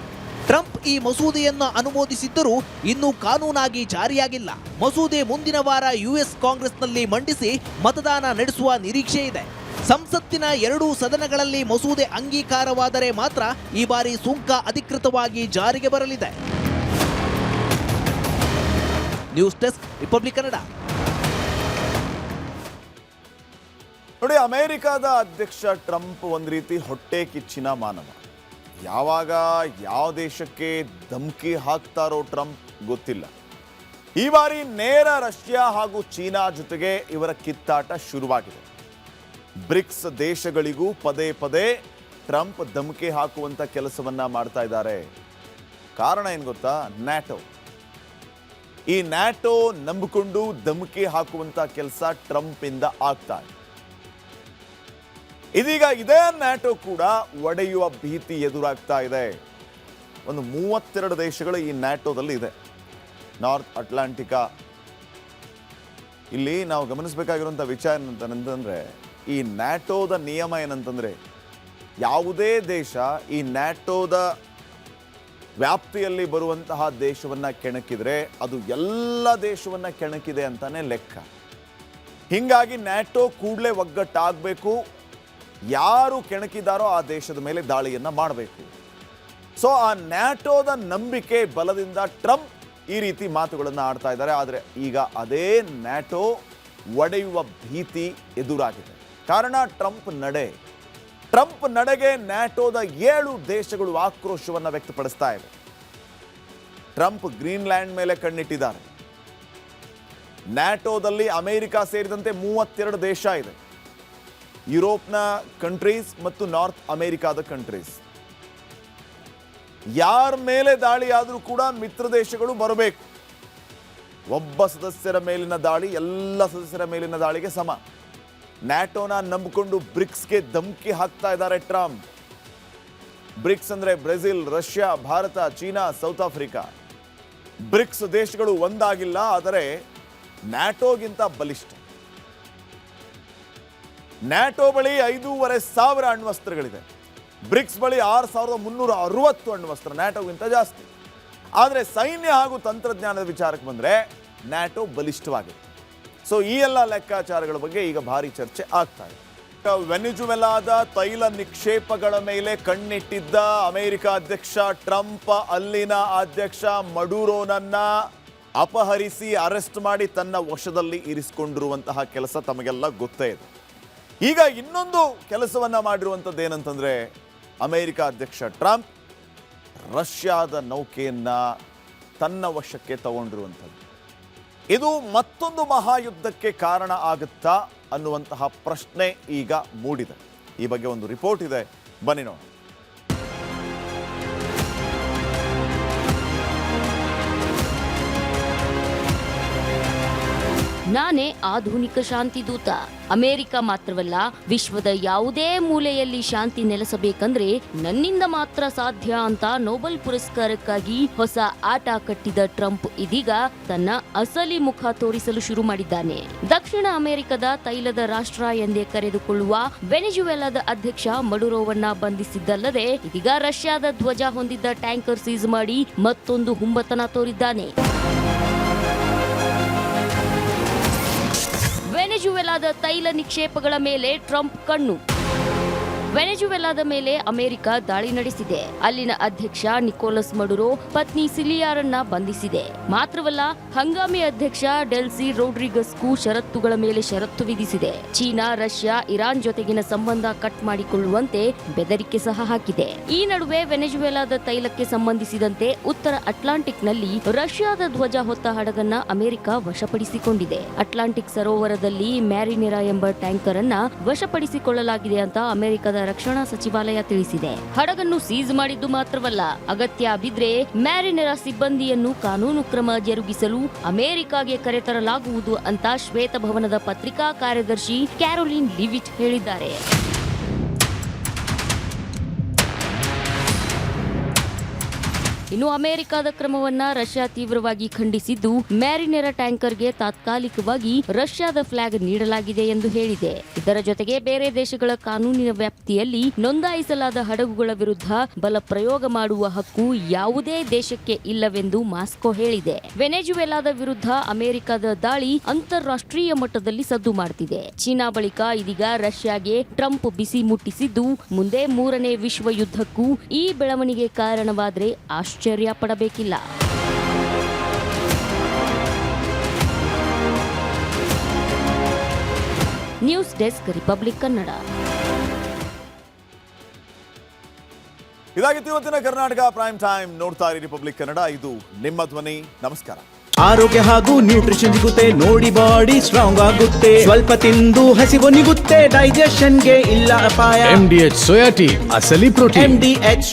ಟ್ರಂಪ್ ಈ ಮಸೂದೆಯನ್ನು ಅನುಮೋದಿಸಿದ್ದರೂ ಇನ್ನೂ ಕಾನೂನಾಗಿ ಜಾರಿಯಾಗಿಲ್ಲ. ಮಸೂದೆ ಮುಂದಿನ ವಾರ ಯುಎಸ್ ಕಾಂಗ್ರೆಸ್ನಲ್ಲಿ ಮಂಡಿಸಿ ಮತದಾನ ನಡೆಸುವ ನಿರೀಕ್ಷೆ ಇದೆ. ಸಂಸತ್ತಿನ 2 ಸದನಗಳಲ್ಲಿ ಮಸೂದೆ ಅಂಗೀಕಾರವಾದರೆ ಮಾತ್ರ ಈ ಬಾರಿ ಸುಂಕ ಅಧಿಕೃತವಾಗಿ ಜಾರಿಗೆ ಬರಲಿದೆ. News desk, Republic Kannada. ನೋಡಿ, ಅಮೆರಿಕದ ಅಧ್ಯಕ್ಷ ಟ್ರಂಪ್ ಒಂದು ರೀತಿ ಹೊಟ್ಟೆ ಕಿಚ್ಚಿನ ಮಾನವ. ಯಾವಾಗ ಯಾವ ದೇಶಕ್ಕೆ ಧಮಕಿ ಹಾಕ್ತಾರೋ ಟ್ರಂಪ್ ಗೊತ್ತಿಲ್ಲ. ಈ ಬಾರಿ ನೇರ ರಷ್ಯಾ ಹಾಗೂ ಚೀನಾ ಜೊತೆಗೆ ಇವರ ಕಿತ್ತಾಟ ಶುರುವಾಗಿದೆ. ಬ್ರಿಕ್ಸ್ ದೇಶಗಳಿಗೂ ಪದೇ ಟ್ರಂಪ್ ಧಮಕಿ ಹಾಕುವಂತ ಕೆಲಸವನ್ನ ಮಾಡ್ತಾ ಇದ್ದಾರೆ. ಕಾರಣ ಏನು ಗೊತ್ತಾ? ನ್ಯಾಟೋ. ಈ ನ್ಯಾಟೋ ನಂಬಿಕೊಂಡು ಧಮಕಿ ಹಾಕುವಂತ ಕೆಲಸ ಟ್ರಂಪ್ ಇಂದ ಆಗ್ತಾ ಇದೆ. ಇದೀಗ ಇದೇ ನ್ಯಾಟೋ ಕೂಡ ಒಡೆಯುವ ಭೀತಿ ಎದುರಾಗ್ತಾ ಇದೆ. ಒಂದು 32 ದೇಶಗಳು ಈ ನ್ಯಾಟೋದಲ್ಲಿ ಇದೆ. ನಾರ್ತ್ ಅಟ್ಲಾಂಟಿಕಾ. ಇಲ್ಲಿ ನಾವು ಗಮನಿಸಬೇಕಾಗಿರುವಂಥ ವಿಚಾರ ಏನಂತಂದ್ರೆ, ಈ ನ್ಯಾಟೋದ ನಿಯಮ ಏನಂತಂದ್ರೆ, ಯಾವುದೇ ದೇಶ ಈ ನ್ಯಾಟೋದ ವ್ಯಾಪ್ತಿಯಲ್ಲಿ ಬರುವಂತಹ ದೇಶವನ್ನ ಕೆಣಕಿದ್ರೆ ಅದು ಎಲ್ಲ ದೇಶವನ್ನ ಕೆಣಕಿದೆ ಅಂತಾನೆ ಲೆಕ್ಕ. ಹಿಂಗಾಗಿ ನ್ಯಾಟೋ ಕೂಡಲೇ ಒಗ್ಗಟ್ಟಾಗಬೇಕು. ಯಾರು ಕೆಣಕಿದಾರೋ ಆ ದೇಶದ ಮೇಲೆ ದಾಳಿಯನ್ನ ಮಾಡಬೇಕು. ಸೊ ಆ ನ್ಯಾಟೋದ ನಂಬಿಕೆ ಬಲದಿಂದ ಟ್ರಂಪ್ ಈ ರೀತಿ ಮಾತುಗಳನ್ನು ಆಡ್ತಾ ಇದ್ದಾರೆ. ಆದರೆ ಈಗ ಅದೇ ನ್ಯಾಟೋ ಒಡೆಯುವ ಭೀತಿ ಎದುರಾಗಿದೆ. ಕಾರಣ ಟ್ರಂಪ್ ನಡೆಗೆ ನ್ಯಾಟೋದ 7 ದೇಶಗಳು ಆಕ್ರೋಶವನ್ನು ವ್ಯಕ್ತಪಡಿಸ್ತಾ ಇವೆ. ಟ್ರಂಪ್ ಗ್ರೀನ್ಲ್ಯಾಂಡ್ ಮೇಲೆ ಕಣ್ಣಿಟ್ಟಿದ್ದಾರೆ. ನ್ಯಾಟೋದಲ್ಲಿ ಅಮೆರಿಕ ಸೇರಿದಂತೆ 32 ದೇಶ ಇದೆ. ಯುರೋಪ್ನ ಕಂಟ್ರೀಸ್ ಮತ್ತು ನಾರ್ತ್ ಅಮೆರಿಕಾದ ಕಂಟ್ರೀಸ್. ಯಾರ ಮೇಲೆ ದಾಳಿ ಆದರೂ ಕೂಡ ಮಿತ್ರ ದೇಶಗಳು ಬರಬೇಕು. ಒಬ್ಬ ಸದಸ್ಯರ ಮೇಲಿನ ದಾಳಿ ಎಲ್ಲ ಸದಸ್ಯರ ಮೇಲಿನ ದಾಳಿಗೆ ಸಮ. ನ್ಯಾಟೋನ ನಂಬಿಕೊಂಡು ಬ್ರಿಕ್ಸ್ಗೆ ಧಮಕಿ ಹಾಕ್ತಾ ಇದ್ದಾರೆ ಟ್ರಂಪ್. ಬ್ರಿಕ್ಸ್ ಅಂದ್ರೆ Brazil, Russia, Bharat, China, South Africa. BRICS ದೇಶಗಳು ಒಂದಾಗಿಲ್ಲ, ಆದರೆ ನ್ಯಾಟೋಗಿಂತ ಬಲಿಷ್ಠ. ನ್ಯಾಟೋ ಬಳಿ 5,500 ಅಣ್ವಸ್ತ್ರಗಳಿದೆ. ಬ್ರಿಕ್ಸ್ ಬಳಿ 6,360 ಅಣ್ವಸ್ತ್ರ, ನ್ಯಾಟೋಗಿಂತ ಜಾಸ್ತಿ. ಆದರೆ ಸೈನ್ಯ ಹಾಗೂ ತಂತ್ರಜ್ಞಾನದ ವಿಚಾರಕ್ಕೆ ಬಂದರೆ ನ್ಯಾಟೋ ಬಲಿಷ್ಠವಾಗಿದೆ. ಸೊ ಈ ಎಲ್ಲ ಲೆಕ್ಕಾಚಾರಗಳ ಬಗ್ಗೆ ಈಗ ಭಾರಿ ಚರ್ಚೆ ಆಗ್ತಾ ಇದೆ. ವೆನಿಜುವೆಲಾದ ತೈಲ ನಿಕ್ಷೇಪಗಳ ಮೇಲೆ ಕಣ್ಣಿಟ್ಟಿದ್ದ ಅಮೆರಿಕ ಅಧ್ಯಕ್ಷ ಟ್ರಂಪ್ ಅಲ್ಲಿನ ಅಧ್ಯಕ್ಷ ಮಡುರೋನನ್ನ ಅಪಹರಿಸಿ ಅರೆಸ್ಟ್ ಮಾಡಿ ತನ್ನ ವಶದಲ್ಲಿ ಇರಿಸಿಕೊಂಡಿರುವಂತಹ ಕೆಲಸ ತಮಗೆಲ್ಲ ಗೊತ್ತೇ ಇದೆ. ಈಗ ಇನ್ನೊಂದು ಕೆಲಸವನ್ನ ಮಾಡಿರುವಂಥದ್ದು ಏನಂತಂದ್ರೆ, ಅಮೆರಿಕ ಅಧ್ಯಕ್ಷ ಟ್ರಂಪ್ ರಷ್ಯಾದ ನೌಕೆಯನ್ನ ತನ್ನ ವಶಕ್ಕೆ ತಗೊಂಡಿರುವಂಥದ್ದು. ಇದು ಮತ್ತೊಂದು ಮಹಾಯುದ್ಧಕ್ಕೆ ಕಾರಣ ಆಗುತ್ತಾ ಅನ್ನುವಂತಹ ಪ್ರಶ್ನೆ ಈಗ ಮೂಡಿದೆ. ಈ ಬಗ್ಗೆ ಒಂದು ರಿಪೋರ್ಟ್ ಇದೆ, ಬನ್ನಿ ನೋಡಿ. ನಾನೇ ಆಧುನಿಕ ಶಾಂತಿ ದೂತ. ಅಮೆರಿಕ ಮಾತ್ರವಲ್ಲ, ವಿಶ್ವದ ಯಾವುದೇ ಮೂಲೆಯಲ್ಲಿ ಶಾಂತಿ ನೆಲೆಸಬೇಕಂದ್ರೆ ನನ್ನಿಂದ ಮಾತ್ರ ಸಾಧ್ಯ ಅಂತ ನೊಬೆಲ್ ಪುರಸ್ಕಾರಕ್ಕಾಗಿ ಹೊಸ ಆಟ ಕಟ್ಟಿದ ಟ್ರಂಪ್ ಇದೀಗ ತನ್ನ ಅಸಲಿ ಮುಖ ತೋರಿಸಲು ಶುರು ಮಾಡಿದ್ದಾನೆ. ದಕ್ಷಿಣ ಅಮೆರಿಕದ ತೈಲದ ರಾಷ್ಟ್ರ ಎಂದೇ ಕರೆದುಕೊಳ್ಳುವ ವೆನಿಜುವೆಲಾದ ಅಧ್ಯಕ್ಷ ಮಡುರೋವನ್ನ ಬಂಧಿಸಿದ್ದಲ್ಲದೆ ಇದೀಗ ರಷ್ಯಾದ ಧ್ವಜ ಹೊಂದಿದ್ದ ಟ್ಯಾಂಕರ್ ಸೀಸ್ ಮಾಡಿ ಮತ್ತೊಂದು ಹುಂಬತನ ತೋರಿದ್ದಾನೆ. ವೆನೆಜುವೆಲಾದ ತೈಲ ನಿಕ್ಷೇಪಗಳ ಮೇಲೆ ಟ್ರಂಪ್ ಕಣ್ಣು. ವೆನೆಜುವೆಲಾದ ಮೇಲೆ ಅಮೆರಿಕ ದಾಳಿ ನಡೆಸಿದೆ. ಅಲ್ಲಿನ ಅಧ್ಯಕ್ಷ ನಿಕೋಲಸ್ ಮಡುರೋ ಪತ್ನಿ ಸಿಲಿಯಾರನ್ನ ಬಂಧಿಸಿದೆ. ಮಾತ್ರವಲ್ಲ, ಹಂಗಾಮಿ ಅಧ್ಯಕ್ಷ ಡೆಲ್ಸಿ ರೋಡ್ರಿಗಸ್ಗೂ ಷರತ್ತುಗಳ ಮೇಲೆ ಷರತ್ತು ವಿಧಿಸಿದೆ. ಚೀನಾ, ರಷ್ಯಾ, ಇರಾನ್ ಜೊತೆಗಿನ ಸಂಬಂಧ ಕಟ್ ಮಾಡಿಕೊಳ್ಳುವಂತೆ ಬೆದರಿಕೆ ಸಹ ಹಾಕಿದೆ. ಈ ನಡುವೆ ವೆನೆಜುವೆಲಾದ ತೈಲಕ್ಕೆ ಸಂಬಂಧಿಸಿದಂತೆ ಉತ್ತರ ಅಟ್ಲಾಂಟಿಕ್ನಲ್ಲಿ ರಷ್ಯಾದ ಧ್ವಜ ಹೊತ್ತ ಹಡಗನ್ನ ಅಮೆರಿಕ ವಶಪಡಿಸಿಕೊಂಡಿದೆ. ಅಟ್ಲಾಂಟಿಕ್ ಸರೋವರದಲ್ಲಿ ಮ್ಯಾರಿನೆರಾ ಎಂಬ ಟ್ಯಾಂಕರ್ ಅನ್ನ ವಶಪಡಿಸಿಕೊಳ್ಳಲಾಗಿದೆ ಅಂತ ಅಮೆರಿಕದ ರಕ್ಷಣಾ ಸಚಿವಾಲಯ ತಿಳಿಸಿದೆ. ಹಡಗನ್ನು ಸೀಸ್ ಮಾಡಿದ್ದು ಮಾತ್ರವಲ್ಲ, ಅಗತ್ಯ ಬಿದ್ರೆ ಮ್ಯಾರಿನೆರಾ ಸಿಬ್ಬಂದಿಯನ್ನು ಕಾನೂನು ಕ್ರಮ ಜರುಗಿಸಲು ಅಮೆರಿಕಾಗೆ ಕರೆತರಲಾಗುವುದು ಅಂತ ಶ್ವೇತಭವನದ ಪತ್ರಿಕಾ ಕಾರ್ಯದರ್ಶಿ ಕ್ಯಾರೋಲಿನ್ ಲಿವಿಟ್ ಹೇಳಿದ್ದಾರೆ. ಇನ್ನು ಅಮೆರಿಕದ ಕ್ರಮವನ್ನ ರಷ್ಯಾ ತೀವ್ರವಾಗಿ ಖಂಡಿಸಿದ್ದು, ಮ್ಯಾರಿನೆರಾ ಟ್ಯಾಂಕರ್ಗೆ ತಾತ್ಕಾಲಿಕವಾಗಿ ರಷ್ಯಾದ ಫ್ಲಾಗ್ ನೀಡಲಾಗಿದೆ ಎಂದು ಹೇಳಿದೆ. ಇದರ ಜೊತೆಗೆ ಬೇರೆ ದೇಶಗಳ ಕಾನೂನಿನ ವ್ಯಾಪ್ತಿಯಲ್ಲಿ ನೋಂದಾಯಿಸಲಾದ ಹಡಗುಗಳ ವಿರುದ್ಧ ಬಲ ಪ್ರಯೋಗ ಮಾಡುವ ಹಕ್ಕು ಯಾವುದೇ ದೇಶಕ್ಕೆ ಇಲ್ಲವೆಂದು ಮಾಸ್ಕೋ ಹೇಳಿದೆ. ವೆನೆಜುವೆಲಾದ ವಿರುದ್ಧ ಅಮೆರಿಕದ ದಾಳಿ ಅಂತಾರಾಷ್ಟ್ರೀಯ ಮಟ್ಟದಲ್ಲಿ ಸದ್ದು ಮಾಡುತ್ತಿದೆ. ಚೀನಾ ಬಳಿಕ ಇದೀಗ ರಷ್ಯಾಗೆ ಟ್ರಂಪ್ ಬಿಸಿ ಮುಟ್ಟಿಸಿದ್ದು, ಮುಂದೆ 3ನೇ ವಿಶ್ವ ಯುದ್ಧಕ್ಕೂ ಈ ಬೆಳವಣಿಗೆ ಕಾರಣವಾದರೆ ಆಶ್ಚರ್ಯ ಪಡಬೇಕಿಲ್ಲ. News desk, Republic Kannada. ಇದಾಗಿತ್ತು ಇವತ್ತಿನ ಕರ್ನಾಟಕ ಪ್ರೈಮ್ ಟೈಮ್. ನೋಡ್ತಾ ಇರಿ ರಿಪಬ್ಲಿಕ್ ಕನ್ನಡ, ಇದು ನಿಮ್ಮ ಧ್ವನಿ. ನಮಸ್ಕಾರ. ಆರೋಗ್ಯ ಹಾಗೂ ನ್ಯೂಟ್ರಿಷನ್ ಸಿಗುತ್ತೆ, ನೋಡಿ ಬಾಡಿ ಸ್ಟ್ರಾಂಗ್ ಆಗುತ್ತೆ. ಸ್ವಲ್ಪ ತಿಂದು ಹಸಿವು ನಿಗುತ್ತೆ, ಡೈಜೆಷನ್ಗೆ ಇಲ್ಲ ಅಪಾಯ. MDH ಸೋಯಾ ಟೀ, ಅಸಲಿ ಪ್ರೋಟೀನ್. MDH